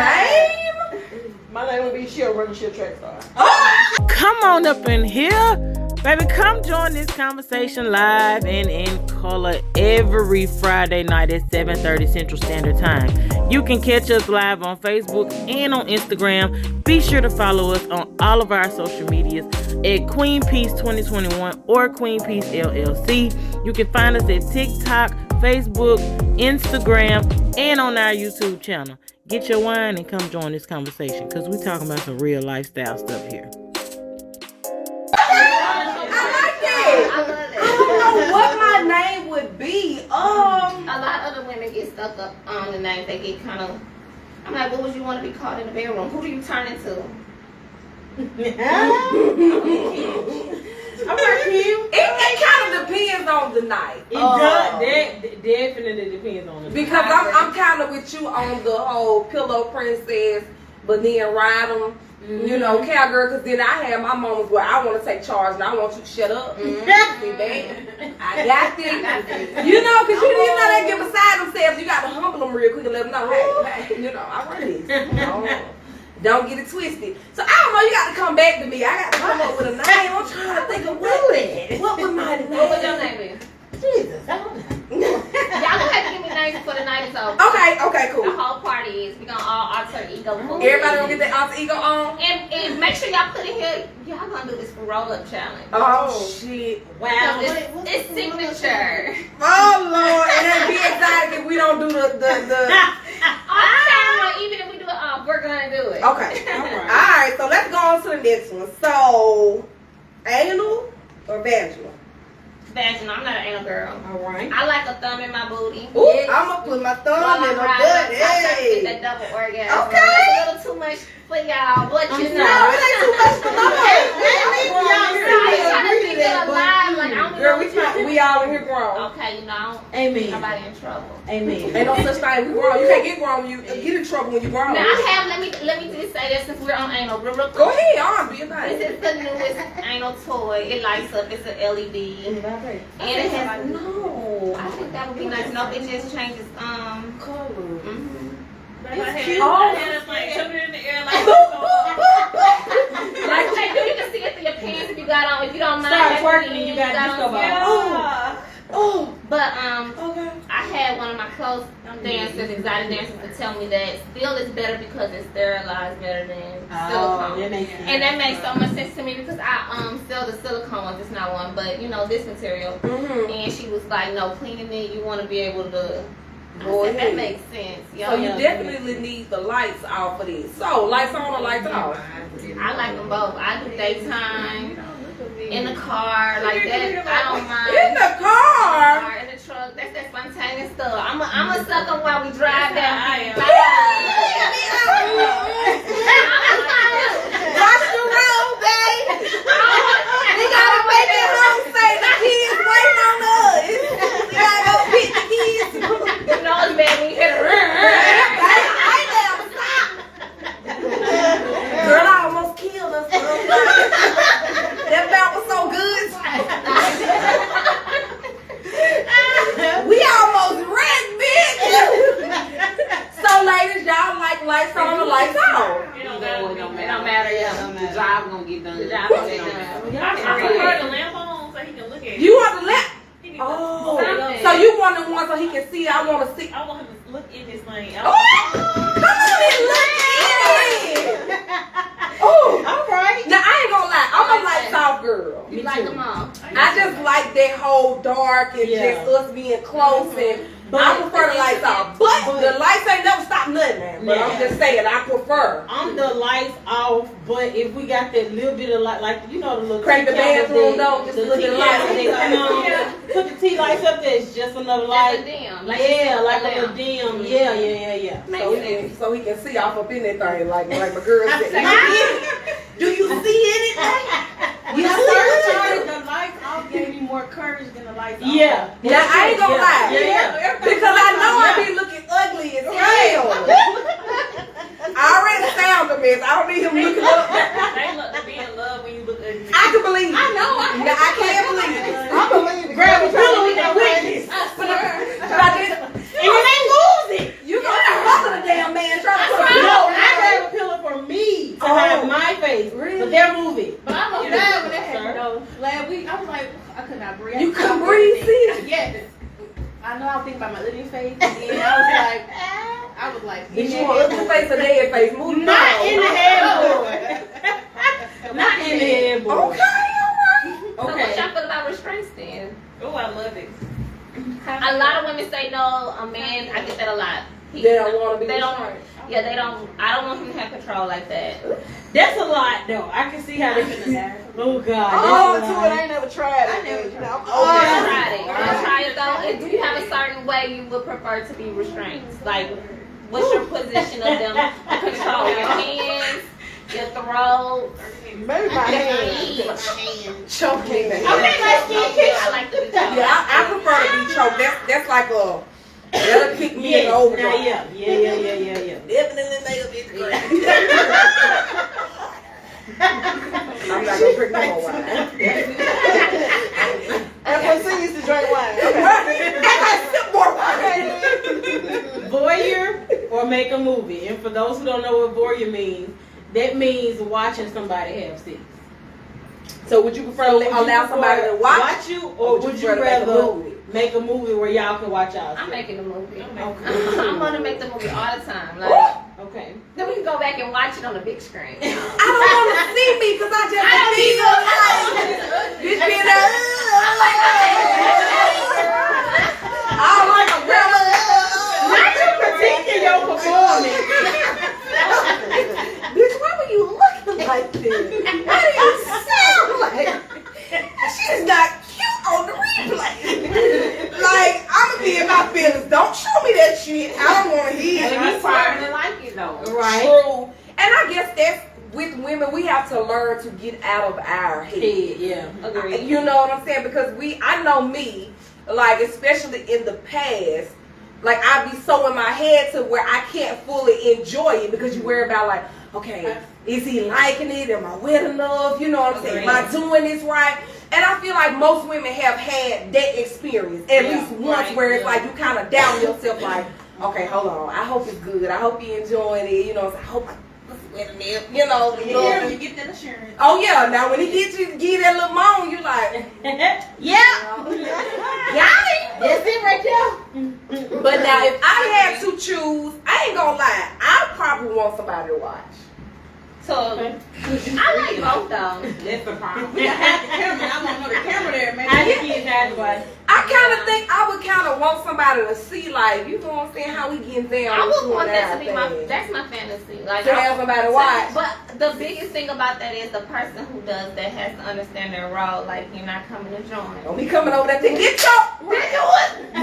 name. My name would be She'll Run, She'll Track Star. Oh! Come on up in here. Baby, come join this conversation live and in color every Friday night at 7:30 Central Standard Time. You can catch us live on Facebook and on Instagram. Be sure to follow us on all of our social medias at Queen Peace 2021 or Queen Peace LLC. You can find us at TikTok, Facebook, Instagram, and on our YouTube channel. Get your wine and come join this conversation because we're talking about some real lifestyle stuff here. I love it. I don't know what my name would be. A lot of other women get stuck up on the names. They get kind of. I'm like, what would you want to be called in the bedroom? Who do you turn into? I'm like you. It kind of depends on the night. It does. That definitely depends on the Because I'm kind of with you on the whole pillow princess, but then ride them. You know, cowgirl, because then I have my moments where I want to take charge and I want you to shut up. See, babe, I got this. You know, because you know they get beside themselves. You got to humble them real quick and let them know, hey, you know, I run this. Don't get it twisted. So I don't know, you got to come back to me. I got to come up with a name. I'm trying to think of what would my name? What would your name be? Jesus, I don't know. Y'all gonna have to give me names before the night is over. Okay, cool. The whole party is we gonna all alter ego. Everybody gonna get their alter ego on? And make sure y'all put in here. Y'all gonna do this for roll up challenge. Oh shit! Wow. It's signature. Oh Lord! And then be excited if we don't do the. On camera, even if we do it off, we're gonna do it. Okay. All right. So let's go on to the next one. So, anal or vaginal? Vaginal. I'm not an anal girl. All right. I like a thumb in my booty. Ooh, I'm gonna put my thumb in my butt. Get Hey. that double orgasm. Okay. That's a little too much for y'all, but you know. No, it ain't too much for my Girl, we all in here grown. Okay, you know. Amen. Nobody in trouble. Amen. Ain't no such thing. We grown. You can't get grown when you get in trouble when you grown. Now I have. Let me just say this since we're on anal. Real quick. Go ahead, on, be a nice. This is the newest anal toy. It lights up. It's an LED. And it has no. I think that would be nice. Nope, it just changes Color. It's cute. Oh, It's like jumping in the air like like you can see it through your pants if you got on. If you don't mind, Start that's twerking when and you got disco on. ball. Yeah. Oh. But Okay. I had one of my close dancers, exotic dancers, to tell me that still is better because it's sterilized better than silicone. That makes sense. And that makes so much sense to me because I sell the silicone ones. It's not one, but you know this material. Mm-hmm. And she was like, "No, cleaning it. You want to be able to." Go I said, ahead. that makes sense. So you definitely need the lights off for this. So lights on or lights off? I like them both. I do daytime, in the car, like that. I don't mind. In the car. In the truck. That's that spontaneous stuff. I'm a sucker while we drive down. Watch the road, babe. We gotta make it home safe. The kids waiting on us. We gotta go pick the kids. You know it's bad when you hit a Girl, I almost killed us. That belt was so good. We almost wrecked, bitch. So, ladies, y'all like lights on or lights off? it don't No, it don't matter. matter. Yeah. The job gonna get done. The job gonna get done. I prefer the lamp on so he can look at it. You want to let? He can Oh, look. so you want the one so he can see? I want to see. I want him to look in this thing. Oh, come on and look in. Oh, All right. now I ain't gonna lie. I'm a lights off girl. You like them all. I just like that whole dark and Yeah. just us being close and I prefer the lights off. But the lights ain't never stop nothing, man. But I'm Yeah. just saying, I prefer. I'm the lights off, but if we got that little bit of light, like you know the little Crank the tea candles bathroom that- door, just the a little tea bit of light. candles that come on, Yeah. put the tea lights up there. It's just enough Like light. a dim. Yeah, like a lamp. little dim. Yeah. Makes So sense. he can see off up in that thing, like my girl said. Do you see anything? You When I see first started, anything? the lights off gave me more courage than the lights on. Yeah. Now I ain't gonna lie, Yeah. because I know I be looking ugly as hell. I already sound a mess. I don't need him looking up. They look to be in love when you look ugly. I can believe it. I know. Now, I can't believe it. I believe it. Grab a pillow with and that witness. I swear. But this, And then they lose it. you gonna see most of the man trying to No, I have a pillow for me to have my face. Really? But they're moving. But I almost died when that happened though. Last week, I was like, I could not breathe. You couldn't breathe, sis? Yes. I know I was thinking about my living face, and then I was like, Did you want ugly face or dead face? Move Not in the headboard. Not in the headboard. Okay, alright. So what Okay. y'all feel about restraints then? Oh, I love it. A lot of women say no. A man, I get that a lot. They don't want to be They don't. restrained. Yeah, they don't. I don't want him to have control like that. That's a lot, though. I can see how they can. Oh, God. Oh, that's a to lot. it, I ain't never tried it. I never you know. Try it. Try it though. And do you have a certain way you would prefer to be restrained? Like, what's your position of them control? Your hands, your throat, Maybe my hand. Choke me, baby. I like to be choked. Yeah, I prefer to be choked. That's like a, that'll kick me in the overdrive. Yeah. Definitely make a bitch crazy. I'm not gonna drink no more wine. FOC used to drink wine. Okay. I gotta sip more wine. Voyeur or make a movie. And for those who don't know what voyeur means, that means watching somebody have sex. So would you prefer to allow somebody to watch you, or would you prefer to make a rather movie? make a movie where y'all can watch y'all? I'm making the movie. Okay. I'm gonna make the movie all the time. Like, Okay. then we can go back and watch it on the big screen. I don't want to see me because I just feel like this being I like a grandma. Not you critiquing your performance. Bitch, why were you looking like this? Why do you sound like? She's not cute on the replay. Like, I'm gonna be in my feelings. Don't show me that shit. I don't want to hear it. I probably like it though. Right. True. And I guess that's with women, we have to learn to get out of our head. Yeah. Agreed. You know what I'm saying? Because I know me, like, especially in the past, like, I be so in my head to where I can't fully enjoy it because you worry about, like, okay, is he liking it? Am I wet enough? You know what I'm saying? Am I doing this right? And I feel like most women have had that experience at least once where it's like you kind of doubt yourself, like, okay, hold on, I hope it's good. I hope you're enjoying it. You know, I hope I wet enough. You know, Yeah, you get that assurance. oh yeah. Now when he gets you, give that little moan, you like, Yeah. got it. That's it right there. But now if I had to choose, I ain't gonna lie, I probably want somebody to watch. So I like both though. That's the problem. We got half the camera. I want to know the camera there, man. How the kids have to I kind of think I would kind of want somebody to see, like, you know what I'm saying, how we getting down. I would doing want that to be our my. thing. That's my fantasy. Like To have somebody to watch. But the biggest thing about that is the person who does that has to understand their role. Like, you're not coming to join. Don't be coming over there thinking, get your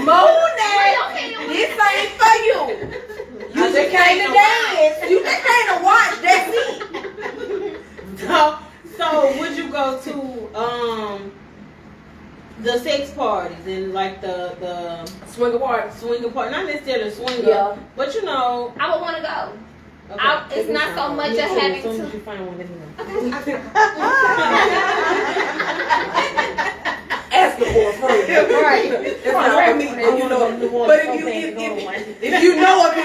Monet. This ain't for you. You just came to dance. You just came to watch. That's it. So would you go to the sex parties and like the Swinger party. swinger party? Not necessarily swinger, Yeah. but you know. I would want to go. Okay. It's not so much Me of too. having As soon to. as you find one, let me know. Asking for a friend. Right. That's not for me. You know. But if you know of me,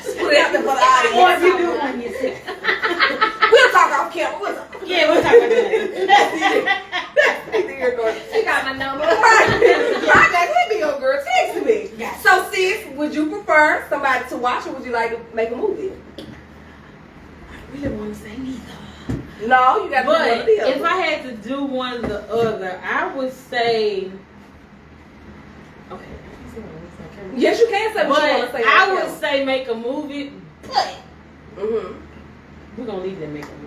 split out there for the audience. Or if you do on yourself. We'll talk off camera. We'll talk. Yeah, we'll talk about that. She got my number. Right. Hit me up, girl. Text me. So, sis, would you prefer somebody to watch or would you like to make a movie? I really want to say neither. No, you got to do one But of the if other. I had to do one or the other, I would say. Okay. Yes, you can say what you want But to say. I would say make a movie, but Mm-hmm. we're gonna leave it and make a movie.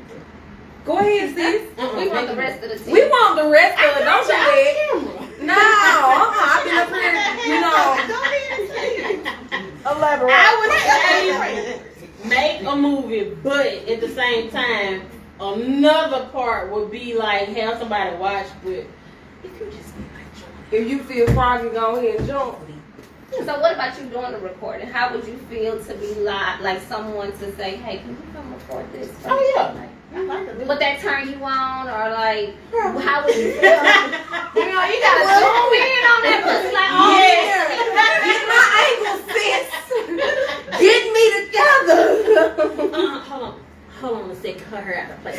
Go ahead, sis. We want the rest of the team. We want the rest of it. Don't you let? No, I've been up here, you know. Elaborate. I would say make a movie, but at the same time, another part would be like have somebody watch. But if you just If you feel froggy, go ahead and jump. So what about you doing the recording? How would you feel to be like someone to say, hey, can you come record this? Oh, yeah. Like, would that turn you on or like how would you feel? You know, you gotta zoom in on that pussy like, oh Yeah. Get my angle, sis. Get me together. Hold on a second. Her hair out of place.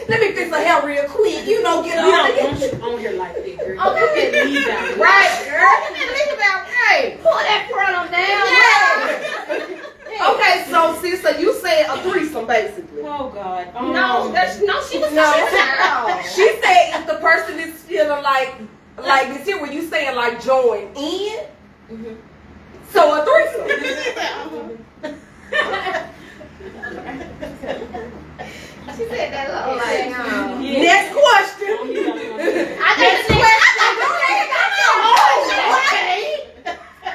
Let me fix her hair real quick. You know, get We on don't it. want you on here like that, girl. Okay. Okay, leave out. Right, girl. Pull that frontal down. Yeah. Okay, so sister, you said a threesome basically. Oh God. No, she was No. talking She said if the person is feeling like this here, when you saying like join in, so a threesome. She said that little like, Yeah. Next question. I think the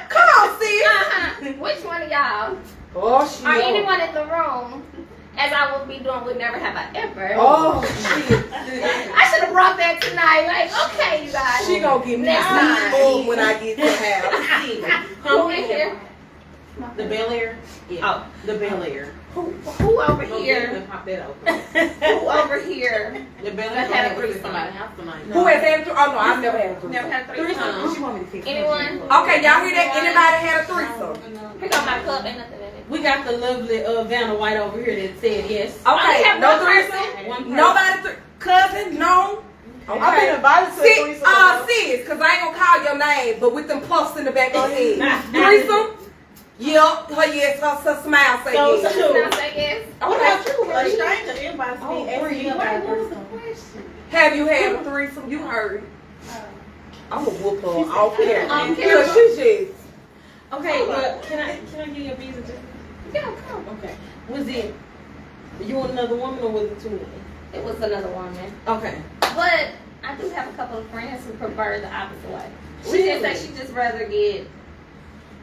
Come on, sis. Which one of y'all, Oh shit. or anyone in the room, as I would be doing, would never have I ever. Oh shit. I should have brought that tonight. Like, okay, you guys. She gonna give me Next time. a when I get to the house. Who in here? The Bel Air? Yeah. Oh, The Bel Air. who over Go here? get them, pop that open. Who over here? The Bel That Air had a had threesome. somebody's house tonight. Who has had a threesome? Oh no, I've never had a threesome. Never had a threesome. Threesome. She want me to fix Anyone? Okay, y'all hear that? Anybody had a threesome? Pick up my cup. Ain't nothing in it. We got the lovely Vanna White over here that said yes. Okay, have no one threesome. person. One person. Nobody cousin, no. I've been Okay. invited to a Sis, threesome. sis, cause I ain't gonna call your name, but with them puffs in the back of her head. Threesome? Yup, her yes, her smile say So- yes. so- Now say yes. What Okay. about you? A stranger invites me asking me about a threesome. Have you had a threesome? You heard. I'm gonna whoop her off camera. On Because she just. Okay, well, can I get your visa just? Yeah, come. Okay. Was it you and another woman or was it two women? It was another woman. Okay. But I do have a couple of friends who prefer the opposite way. She just said she just rather get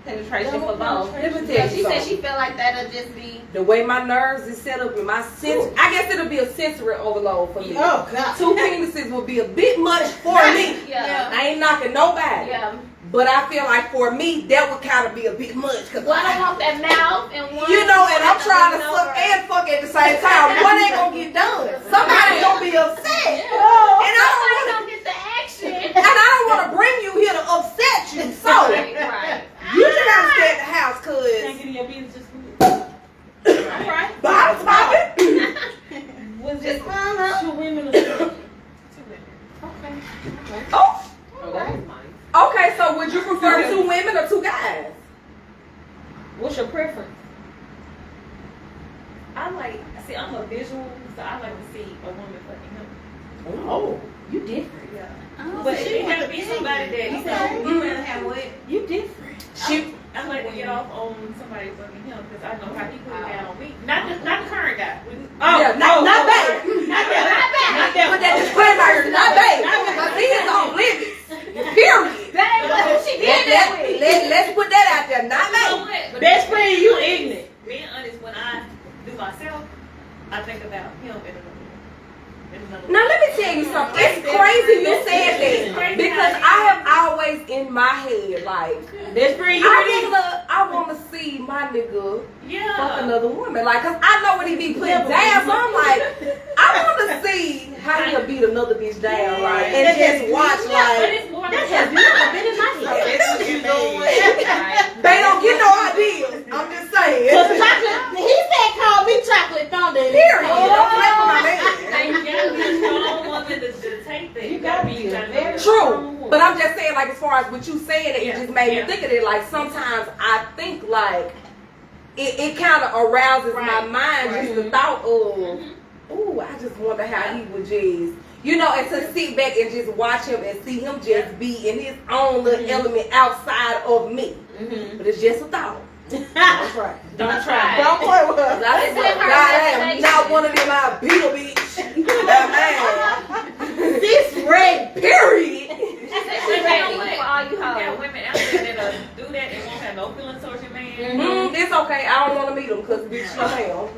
penetration for both. Let me tell Yeah, you she said something. she feel like that'll just be. The way my nerves is set up and my sense, I guess it'll be a sensory overload for me. Oh God. Two penises will be a bit much for me. Yeah. I ain't knocking nobody. Yeah. But I feel like for me, that would kind of be a bit much. Cause Well, I don't want that mouth and one. you know, and I'm trying to Over. suck and fuck at the same time. One ain't gonna get done. Somebody gonna be upset. Yeah. And I Somebody don't don't get the action. and I don't want to bring you here to upset you. So Right. you just gotta stay at the house, Can I cause get your visa just? Right. bottles popping. Was Just it mama. two women or two? Oh, Oh, that was mine. okay. So would you prefer two women or two guys? What's your preference? I'm a visual, so I like to see a woman fucking him. Oh, You different. Yeah. Oh, But so she you gotta want be to somebody that you Okay. know you rather have what? You different. she. I like to get off on somebody fucking him because I know how he put it down on me. Not the current guy. Oh, Yeah, not bad. Not that. Put that disclaimer, not bad. Cause he is on limits. Period. That ain't what she did that with. Let's put that out there. Not You know bad. what? But Best friend, you ignorant. being honest, when I do myself, I think about him and another. Now let me tell you something. It's crazy you said that because I have always in my head like Best friend, you ignorant. I wanna see my nigga fuck Yeah. another woman. Like, cause I know what he be putting down. So I'm like, I wanna see how he'll beat another bitch down, right? And just watch But like it's more That like has never been in my life. that's what you doing. they don't get no ideas. I'm just saying. Cause chocolate, he said call me chocolate thunder. Period. Don't play with my man. You gotta be a strong woman to take that. You gotta be you gotta very know. True, but I'm just saying, like, as far as what you saying, it Yeah, just made yeah. me think of it. Like, sometimes I think, like, it kind of arouses my Right, mind just the thought of, ooh, I just wonder how he would just, you know, and to sit back and just watch him and see him just be in his own little element outside of me. But it's just a thought. That's right. Don't try. Don't play with her. I It's in her am imagination. not one of them I beat a bitch. Man. This red. Period. She ready for all you You got hoes. women out there that'll do that and won't have no feelings towards your man. It's okay. I don't want to meet him because, bitch, no hell.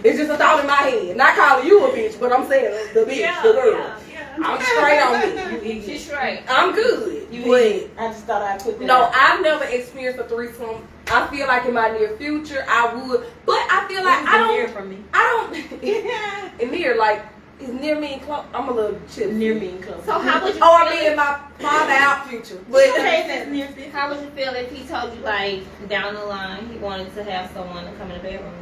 It's just a thought in my head. Not calling you a bitch, but I'm saying the bitch, the girl. I'm straight on me. She's straight. I'm good. You But, ignorant. I just thought I'd put that no, out. I've never experienced a threesome. I feel like in my near future I would, but I feel like I Hear don't. from me. I don't. In near, like Is near me and close. I'm a little chill. Near me and close. So how would you Oh, I feel mean if, my father out future. But how would you feel if he told you like down the line he wanted to have someone to come in the bedroom?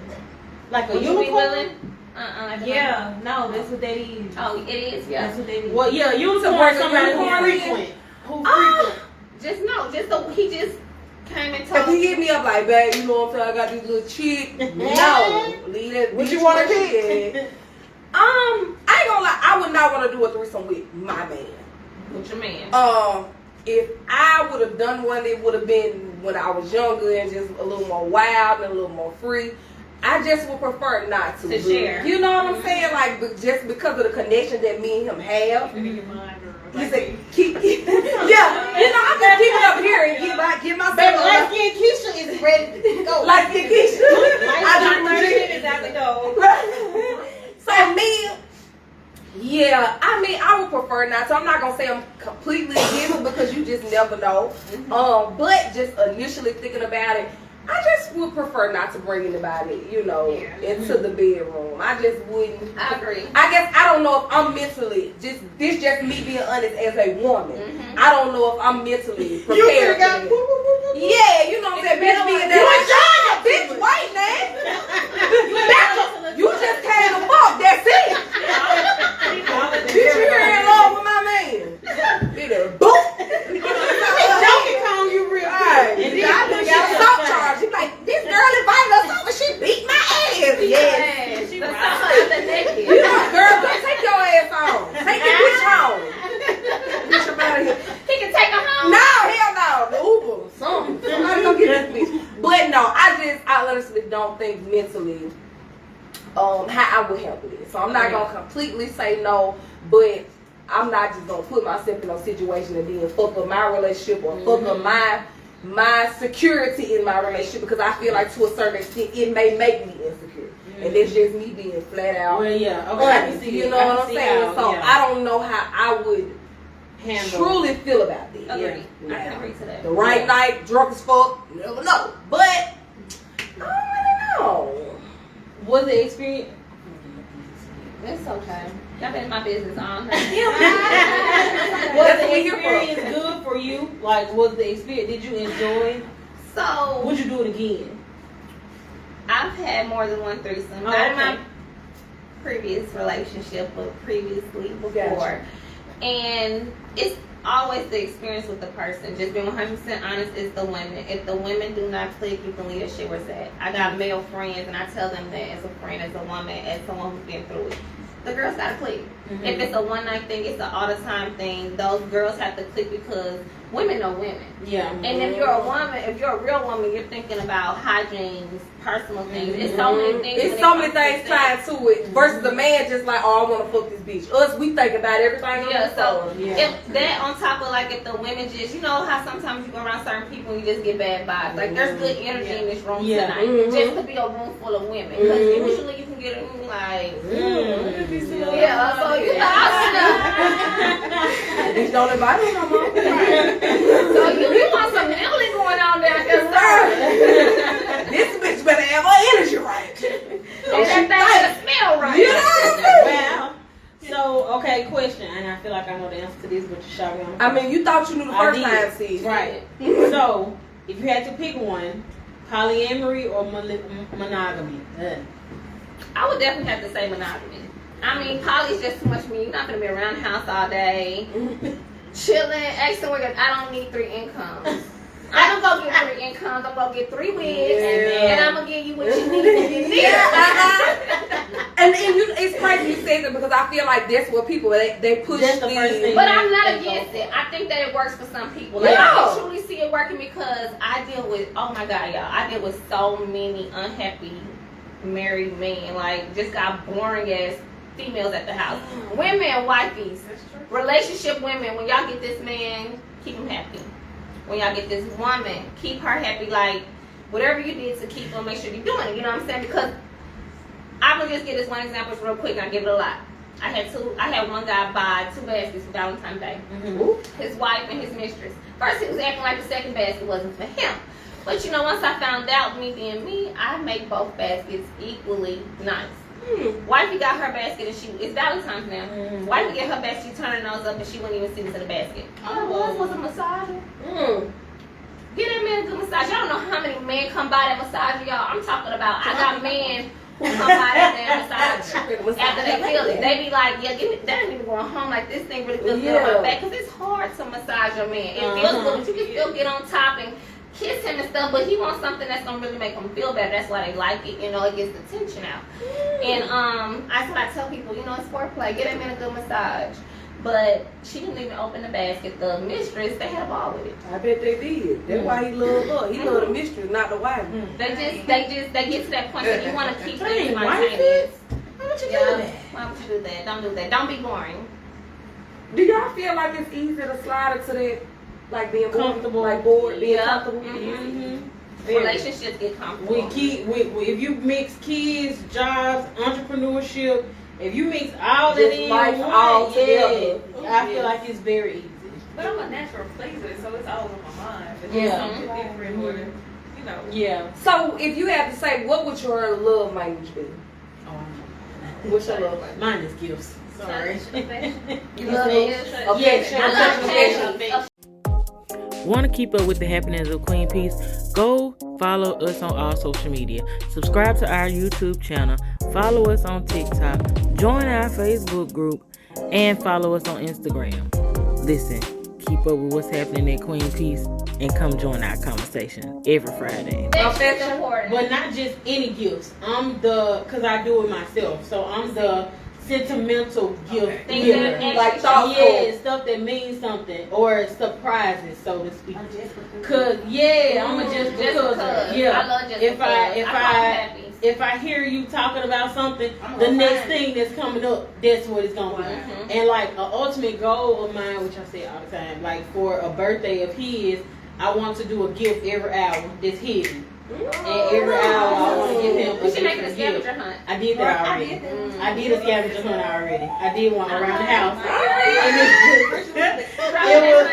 Like a Would you be unicorn? willing? Like a- Yeah, no, that's what that is. Oh, it is. Yeah. That's what that is. Well, yeah, unicorn bring is a somebody who unicorn in? frequent. Who Ah! frequent. Just no. Just so he just came and if told he you. hit me up like, babe, you know what I'm saying? I got this little chick. No, leave that. What bitch you want to where she get? at. I ain't gonna lie. I would not want to do a threesome with my man. With your man. If I would have done one, it would have been when I was younger and just a little more wild and a little more free. I just would prefer not to. To share. You know what I'm saying? Like, just because of the connection that me and him have. He said, keep, yeah, you know, I can keep it up here and get myself Baby, up. light skin Keisha is ready to go. Like the Keisha. I skin drink 30 the minutes out the door. So me, yeah, I mean, I would prefer not to. I'm not gonna say I'm completely against it because you just never know. But just initially thinking about it, I just would prefer not to bring anybody, you know, into the bedroom. I just wouldn't. I agree. I guess I don't know if I'm mentally just me being honest as a woman. I don't know if I'm mentally prepared. For that. Yeah, you know what I'm saying? Bitch being there like, bitch, wait, man. You just came to fuck, that's it. Bitch, you here in love with my man. Be there, boom. Donkey Kong, you real Right. good. And I knew she was so charged. She like, this girl invited us over, she beat my ass. Yes. The summer of the naked. You know, girl, go take your ass home. Take your bitch home. Bitch, I'm out of here. He can take her home. No, hell no. The Uber, something. Somebody go get this bitch. But no, I honestly don't think mentally how I would handle it. So I'm not gonna completely say no, but I'm not just gonna put myself in a situation and then fuck up my relationship or fuck up my security in my relationship because I feel like to a certain extent it may make me insecure. And that's just me being flat out. Well, yeah, okay, I can see you it. know I what can I'm see saying? how, So yeah. I don't know how I would truly feel about this. Agree. Yeah. I can agree to that. The right night, drunk as fuck, you never know. But I don't really know. Was the experience? It's okay. Y'all been in my business all night. Was That's the what we're here for. experience good for you? Like, was the experience? Did you enjoy? So Would you do it again? I've had more than one threesome. Oh, Not in okay. my previous relationship, but previously before. Gotcha. And it's always the experience with the person. Just being 100% honest is the women. If the women do not click, you can leave that shit where it's at. I got male friends, and I tell them that as a friend, as a woman, as someone who's been through it. The girls gotta click. If it's a one night thing, it's an all the time thing. Those girls have to click because women know women. Yeah. And if you're a woman, if you're a real woman, you're thinking about hygiene, personal things. It's so many things. It's when so it many comes things to sex. tied to it versus the man just like, oh, I want to fuck this bitch. Us, we think about everything. Yeah, on so the phone. if that on top of like if the women just, you know how sometimes you go around certain people and you just get bad vibes. Like there's good energy in this room Yeah. tonight, just to be a room full of women. Because usually you can get a room like, yeah, so you know, Bitch, don't invite us no more. so you want some newly going on down here, sir. This bitch better have her energy right. And that thing better smell right. You know what I'm saying? Well, so okay, question, and I feel like I know the answer to this, but you shot me on the I mean, you thought you knew the I first did. time, sis. Right. So, if you had to pick one, polyamory or monogamy? I would definitely have to say monogamy. I mean, poly's just too much for me. You're not gonna be around the house all day, chilling, asking where I don't need 3 incomes. I don't go get 3 incomes. I'm gonna get 3 wigs, and I'm gonna give you what you need when you need it. And it's crazy you say that because I feel like that's what people they push That's the first thing. But I'm not against it. I think that it works for some people. Like, Yeah. I can truly see it working because I deal with, oh my God, y'all, I deal with so many unhappy married men. Like, just got boring ass females at the house. Women, wifeys, relationship women, when y'all get this man, keep him happy. When y'all get this woman, keep her happy. Like, whatever you did to keep them, make sure you're doing it. You know what I'm saying? Because I'm gonna just give this one example real quick, and I give it a lot. I had one guy buy 2 baskets for Valentine's Day. His wife and his mistress. First, he was acting like the second basket wasn't for him. But you know, once I found out, me being me, I make both baskets equally nice. Wifey got her basket and it's Valentine's now. Wifey get her basket, she turn her nose up and she wouldn't even see into the basket. All it was a massager. Get that man a good massage. Y'all don't know how many men come by that massage, y'all. I'm talking about, I got men who come by that damn massage after they feel it. They be like, yeah, give me, they ain't even going home like this thing really feels good on my back. Because it's hard to massage your man. It feels good, but you can still get on top and kiss him and stuff, but he wants something that's gonna really make him feel better. That's why they like it, you know, it gets the tension out. And that's what I tell people, you know, it's foreplay. Get him in a good massage. But she didn't even open the basket. The mistress, they had a ball with it. I bet they did. That's why he loved her. He loved the mistress, not the wife. They get to that point that you want to keep things spontaneous. Why would you do that? Why would you do that? Don't do that. Don't be boring. Do y'all feel like it's easy to slide into that, like being Comfortable. like bored, being Yeah. comfortable? Relationships get comfortable. If you mix kids, jobs, entrepreneurship, if you mix all that Just in life one, all together. I feel like it's very easy. But I'm a natural pleaser, so it's all on my mind. But Yeah. something different, or, you know. Yeah. So if you had to say, what would your love language be? What's your love language? Mine is gifts. Sorry. You love it. Affection. I love Affection. affection. Want to keep up with the happenings of Queen Peace? Go follow us on all social media. Subscribe to our YouTube channel. Follow us on TikTok. Join our Facebook group. And follow us on Instagram. Listen, keep up with what's happening at Queen Peace and come join our conversation every Friday. Affection is important. But not just any gifts. Because I do it myself. So I'm the sentimental gift Things giver. that actually Like thoughtful. Yeah, stuff that means something. Or surprises, so to speak. Cause I'm just because. Yeah. I love just If I happy. if I hear you talking about something, I'm the gonna next find thing that's coming up, that's what it's gonna be. Mhm. And like an ultimate goal of mine, which I say all the time, like for a birthday of his, I want to do a gift every hour that's hidden. And every hour I want to give him We a should make it a different gift. scavenger hunt. I did that already. I did a scavenger hunt already. I did one around the house. It was.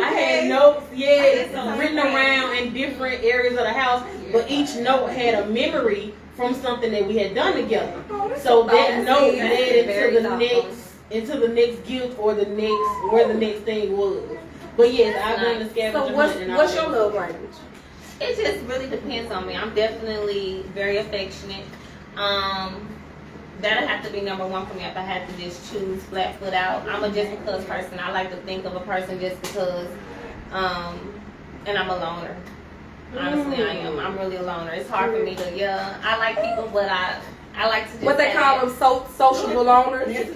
I had notes, written around in different areas of the house, but each note had a memory from something that we had done together. So that note led into the next gift or where the next thing was. But yes, I've done the scavenger So hunt. and what's all your that. love language? It just really depends on me. I'm definitely very affectionate. That'll have to be number one for me if I had to just choose flat foot out. I'm a just because person. I like to think of a person just because. And I'm a loner. Honestly, I am. I'm really a loner. It's hard for me to, I like people, but I like to just What they call them sociable loners?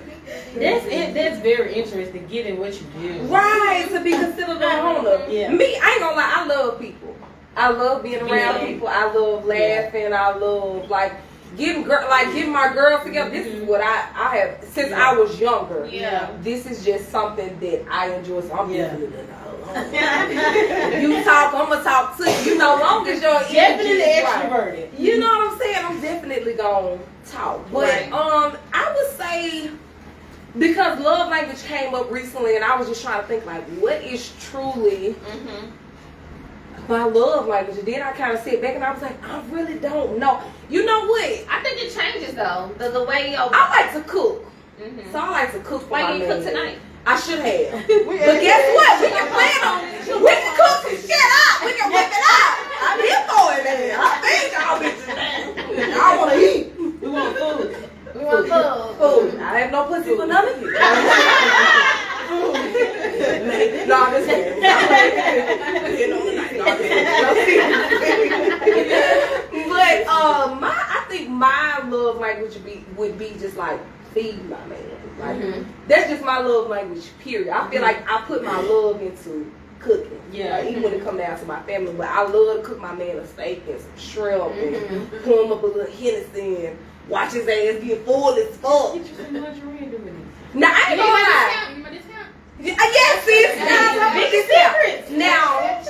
That's very interesting, given what you do. Right, to be considered a loner. Yeah. Me, I ain't gonna lie, I love people. I love being around people. I love laughing. I love getting my girls together. This is what I have since I was younger. Yeah. This is just something that I enjoy. So I'm definitely not alone. You talk, I'm gonna talk to you. You know, long as your energy Definitely is right. extroverted. You know what I'm saying? I'm definitely gonna talk. But Right. I would say because love language came up recently, and I was just trying to think what is truly my love language. And then I kind of sit back and I was like, I really don't know. You know what? I think it changes though. The way I like to cook. So I like to cook for Why my you man. cook tonight? I should have. But guess what? We can plan on it. We can cook some shit up. We can whip it out. I'm here for it, man. I think y'all bitches. I want to eat. We want food. We want food. Food. I have no pussy for none of you. No, I'm just kidding. But I think my love language would be just like feed my man. Like that's just my love language. Period. I feel like I put my love into cooking. Yeah. Like, even when it comes down to my family, but I love to cook my man a steak and some shrimp and pour him up a little Hennessy and watch his ass get full as fuck. Get you some lingerie and do it. Now I ain't gonna lie. You want discount? Yes, sis. Now,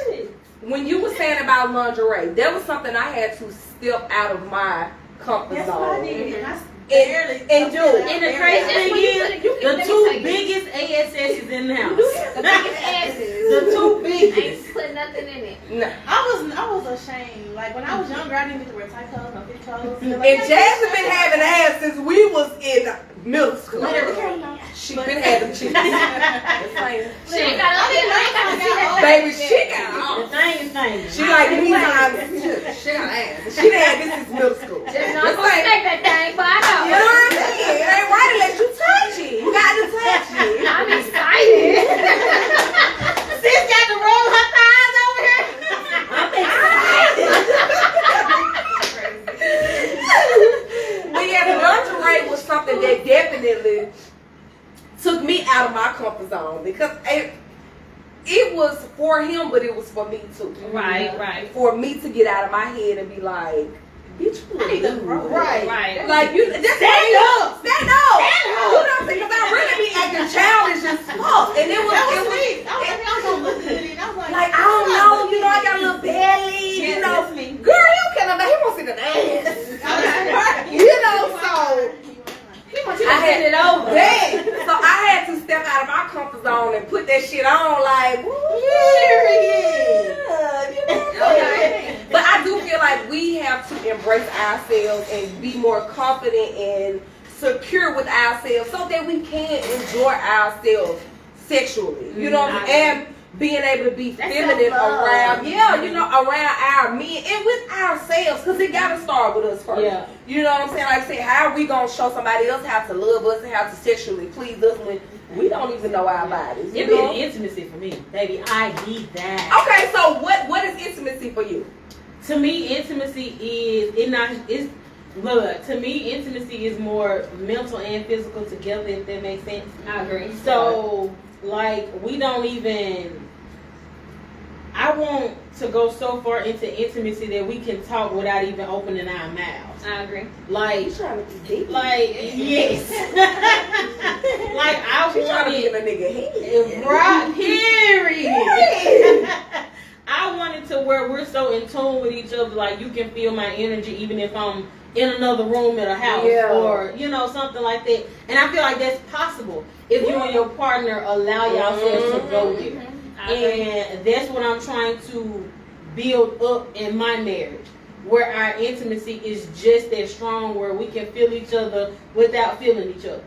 when you were saying about lingerie, there was something I had to step out of my comfort That's what I zone. did. and do it. And the crazy thing is, the two biggest ASSs in the house. The biggest asses. The two biggest. Ain't put nothing in it. No. I was ashamed. Like when I was younger, I didn't get to wear tight clothes, no fit clothes. And Jasmine been having ass since we was in middle school. She been having cheeks. She ain't got nothing. Baby, she got The all. thing. She like me times two. She got ass. She done had this is middle school. Just not gonna take that thing, but I You know know. what I mean? It ain't right to let you touch it. You got to touch it. I'm excited. Sis got to roll her thighs over here. I'm But yeah, the lingerie was something that definitely took me out of my comfort zone because it was for him, but it was for me too. Right. For me to get out of my head and be like, bitch, you look good. Right. Like you, that's stand up. You know what I'm saying? Because I really be acting childish as fuck, and it was like I don't know, you know, I got a little belly, you know. Girl, you can't. He wants to see the ass. You know, so. I had it over. So I had to step out of my comfort zone and put that shit on like, period. But I do feel like we have to embrace ourselves and be more confident and secure with ourselves so that we can enjoy ourselves sexually. You know what I'm saying? And being able to be feminine around, around our men and with ourselves, because it got to start with us first. Yeah. You know what I'm saying? Like I said, how are we going to show somebody else how to love us and how to sexually please us when we don't even know our bodies? It be an intimacy for me, baby. I need that. Okay, so what is intimacy for you? To me, intimacy to me, intimacy is more mental and physical together, if that makes sense. I agree. So, like, we don't even. I want to go so far into intimacy that we can talk without even opening our mouths. I agree. Like, You trying to be deep? yes. Like, I She trying want to it. get in a nigga head. Right, period. I want it to where we're so in tune with each other, like you can feel my energy even if I'm in another room at a house or, something like that. And I feel like that's possible if you and your partner allow yourselves to go there. And that's what I'm trying to build up in my marriage, where our intimacy is just as strong, where we can feel each other without feeling each other.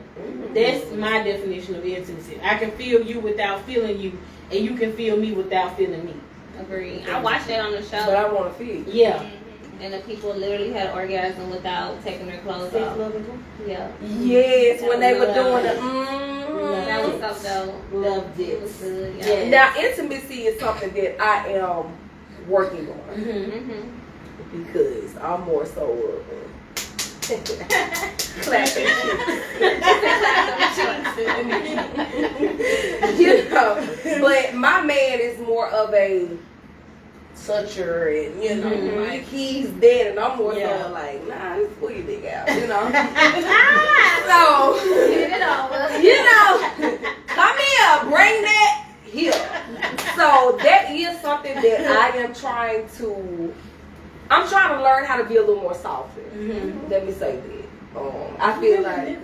That's my definition of intimacy. I can feel you without feeling you, and you can feel me without feeling me. Agree. I watched that on the show. But I want to feel you. Yeah. And the people literally had orgasm without taking their clothes off. Yeah. Yes, when they were doing it. That was so dope. Loved It it. was good. Yeah. Yeah. Now, intimacy is something that I am working on because I'm more so clapping but my man is more of a toucher and like he's dead and I'm more so like, nah, just pull your dick out, so Get it over. come here, bring that here. So that is something that I am trying to learn how to be a little more softer. Let me say that. I feel like,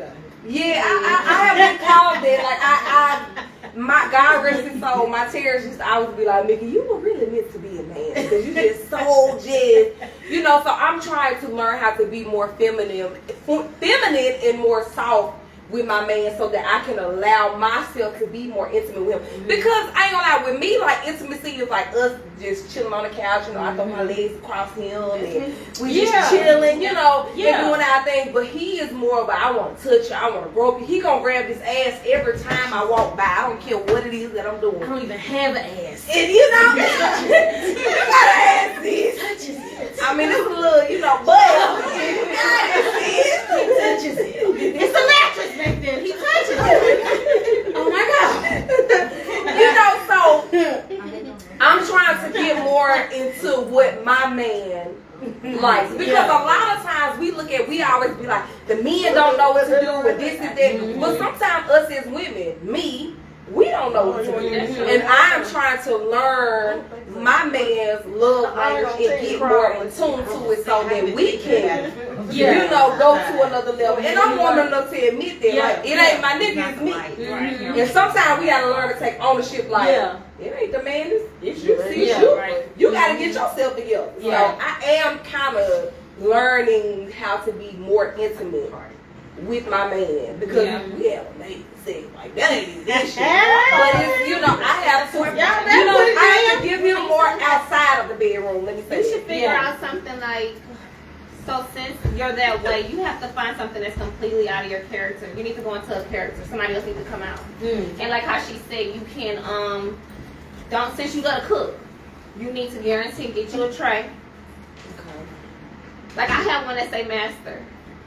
I have been called that. Like my God rest his soul, my terrorist used to always be like, Mickey, you were really meant to be a man because you just so so I'm trying to learn how to be more feminine and more soft with my man so that I can allow myself to be more intimate with him. Because I ain't gonna lie, with me, like intimacy is like us just chilling on the couch, I throw my legs across him and we just chilling, and doing our thing. But he is more of a, I want to touch you, I want to grope you. He gonna grab his ass every time I walk by. I don't care what it is that I'm doing. I don't even have an ass. And you gotta ask this. I mean, it's a little, but He touches it. It's a mattress back there. He touches it. Oh my God. So I'm trying to get more into what my man likes. Because a lot of times we always be like, the men don't know what to do with this and that. But sometimes us as women, me, we don't know what to do. And I'm trying to learn my man's love language and get more in tune to it so that we can, you know, go to another level. And I'm woman enough to admit that, like, it ain't my nigga, it's me. And sometimes we gotta learn to take ownership, like, it ain't the man, it's you. See, you gotta get yourself together. So I am kind of learning how to be more intimate with my man because we have amazing sex. Like that ain't that shit. But it's, you know, I have to, you know, I have to give him more outside of the bedroom. Let me say. You should figure out something like. So since you're that way, you have to find something that's completely out of your character. You need to go into a character. Somebody else needs to come out. And like how she said, you can don't, since you gotta cook, you need to guarantee get you a tray. Like I have one that say master.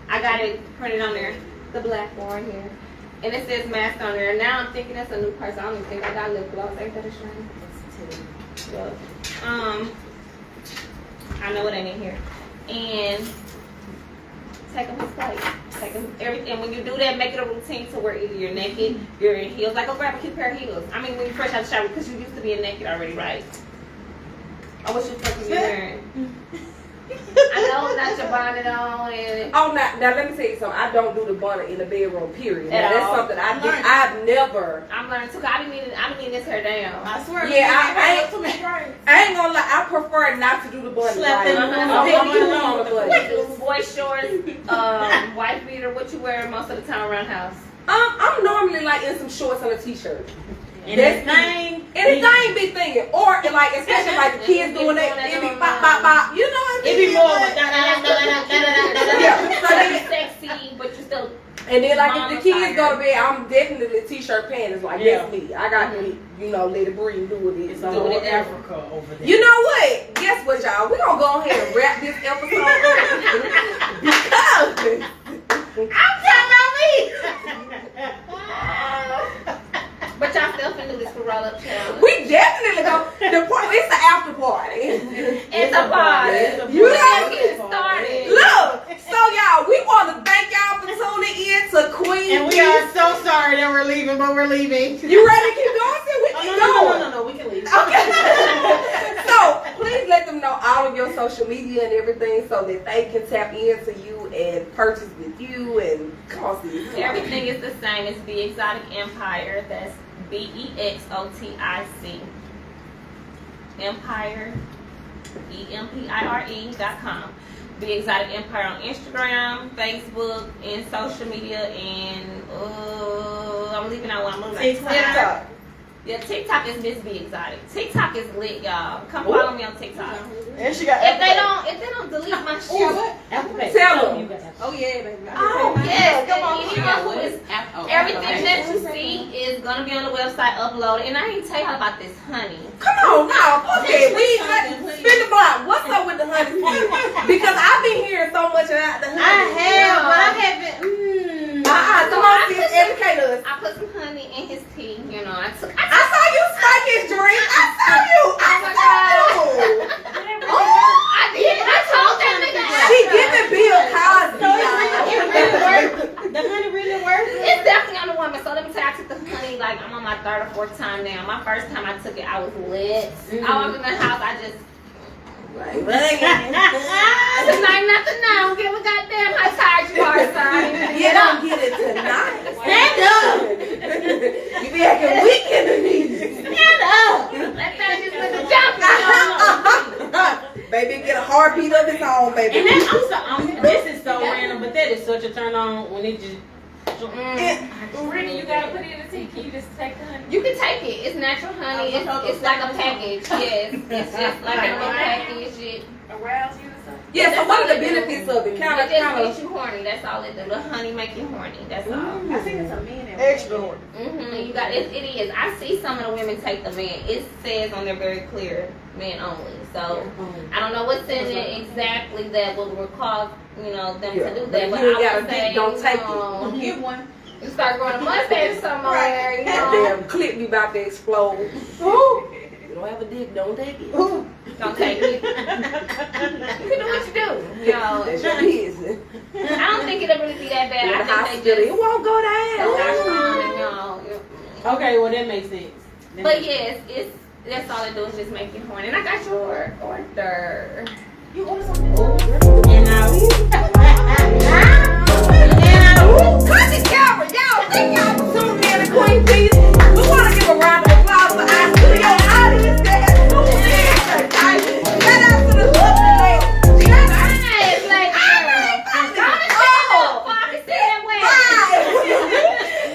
I got it printed on there, the black one here. And it says master on there. And now I'm thinking that's a new person. I don't even think I got lip gloss. Ain't that a shame? I know it ain't in here. And take them his plate. Take them everything. When you do that, make it a routine to where either you're naked, you're in heels. Like, go grab a cute pair of heels. I mean, when you fresh out the shower, because you used to being naked already, right? Oh, what you fucking be wearing? I know not your bonnet on. And now let me tell you something. I don't do the bonnet in the bedroom, period. At Now, that's all. something I've never. I'm learning too. I be needing this hair down. I swear. Yeah, I ain't gonna lie. I prefer not to do the bonnet. Slap Like, them I'm on the bonnet. Boy shorts, white beater. What you wear most of the time around house? I'm normally like in some shorts and a t-shirt. And anything be thinking, or like especially like the kids doing that, it be pop, pop, pop. You know what I mean? it be more with So then, Sexy, but you still. and then like if the kids go to bed, I'm definitely t-shirt panties. Like that's me. I got to, you know, let it breathe, do what it is. do it in Africa over there. You know what? Guess what, y'all? We're gonna go ahead and wrap this episode up because I'm talking about me. But y'all still finna do this for roll up challenge. we definitely go. It's the after party. It's a party. You know, Get started. look. So y'all, we want to thank y'all for tuning in to Queen. And we are so sorry that we're leaving, but we're leaving. You ready to keep going? See, we keep going. No, we can leave. Okay. So please let them know all of your social media and everything so that they can tap into you and purchase with you and cause you. Everything is the same. It's Be Exotic Empire. That's BEXOTIC. Empire. EMPIRE.com. Be Exotic Empire on Instagram, Facebook, and social media, and I'm leaving out one. I'm leaving out TikTok. Yeah, TikTok is Miss Be Exotic. TikTok is lit, y'all. Come follow me on TikTok. And she got. If they don't delete my shit. Apple Pay. Tell them. Oh yeah, baby. Oh yes, Come on. and you know who is everything that you see is gonna be on the website uploaded. And I ain't tell y'all about this honey. Come on now. Okay, spin the block. What's up with the honey seed? Because I've been hearing so much about the honey. I have, but I haven't. Come on, sis, educate us. I put some honey in his tea. You know, I I saw you spike his drink. I saw you. I did. I told that nigga. She giving Bill Cosby. The honey really works. It's definitely on the woman. So let me tell you, I took the honey like I'm on my third or fourth time now. My first time I took it, I was lit. I walked in the house, I just. Tonight, nothing now. Don't give a goddamn how tired you are, son. You don't get it tonight. Stand up. You be acting weak in the knees. Stand up. Let that just put the jump. Baby, get a heartbeat of its own, baby. And that, this is so random, but that is such a turn on when it just. Brittany, you gotta put it in the tea. Can you just take the honey? You can take it. It's natural honey. It's like a package. Yes. It's just like a little package. It Arouse you or something? Yeah, so what are the benefits of it? just makes you horny. That's all it does. The honey make you horny. That's all. I think it's a man and extra. You got it is. I see some of the women take the man. It says on there very clear, men only. So I don't know what's in it exactly that will cause them to do that. But You I gotta would say don't take it. Don't get one. You start growing a mustache somewhere. You That know. damn clip be about to explode. You don't have a dick, don't take it. Don't take it. You can do what you do. That's your business. I don't think it'll really be that bad. In the I think hospital, they it won't go just down. start strong and Okay, well that makes sense. But yes, that's all it do is just make you horny. And I got your order. You order something? And now, Cut the camera, y'all. Thank y'all for tuning in to Queen Peace. We want to give a round of applause for our studio audience that has tuned in tonight. Shout out to the lovely lady. Shout out.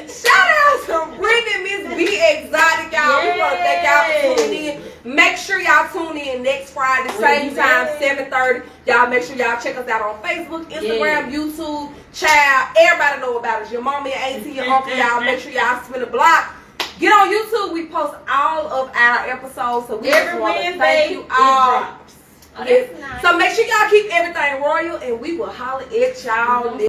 Shout out to Brittany, Miss B Exotic, y'all. We want to thank y'all for tuning in. Make sure y'all tune in next Friday, same time, 7:30. Y'all make sure y'all check us out on Facebook, Instagram, YouTube, child. Everybody know about us. Your mommy, your auntie, your uncle. Y'all make sure y'all spin the block. Get on YouTube. We post all of our episodes. So we every just want to Wednesday thank you it all. drops. Yes. So make sure y'all keep everything royal, and we will holler at y'all next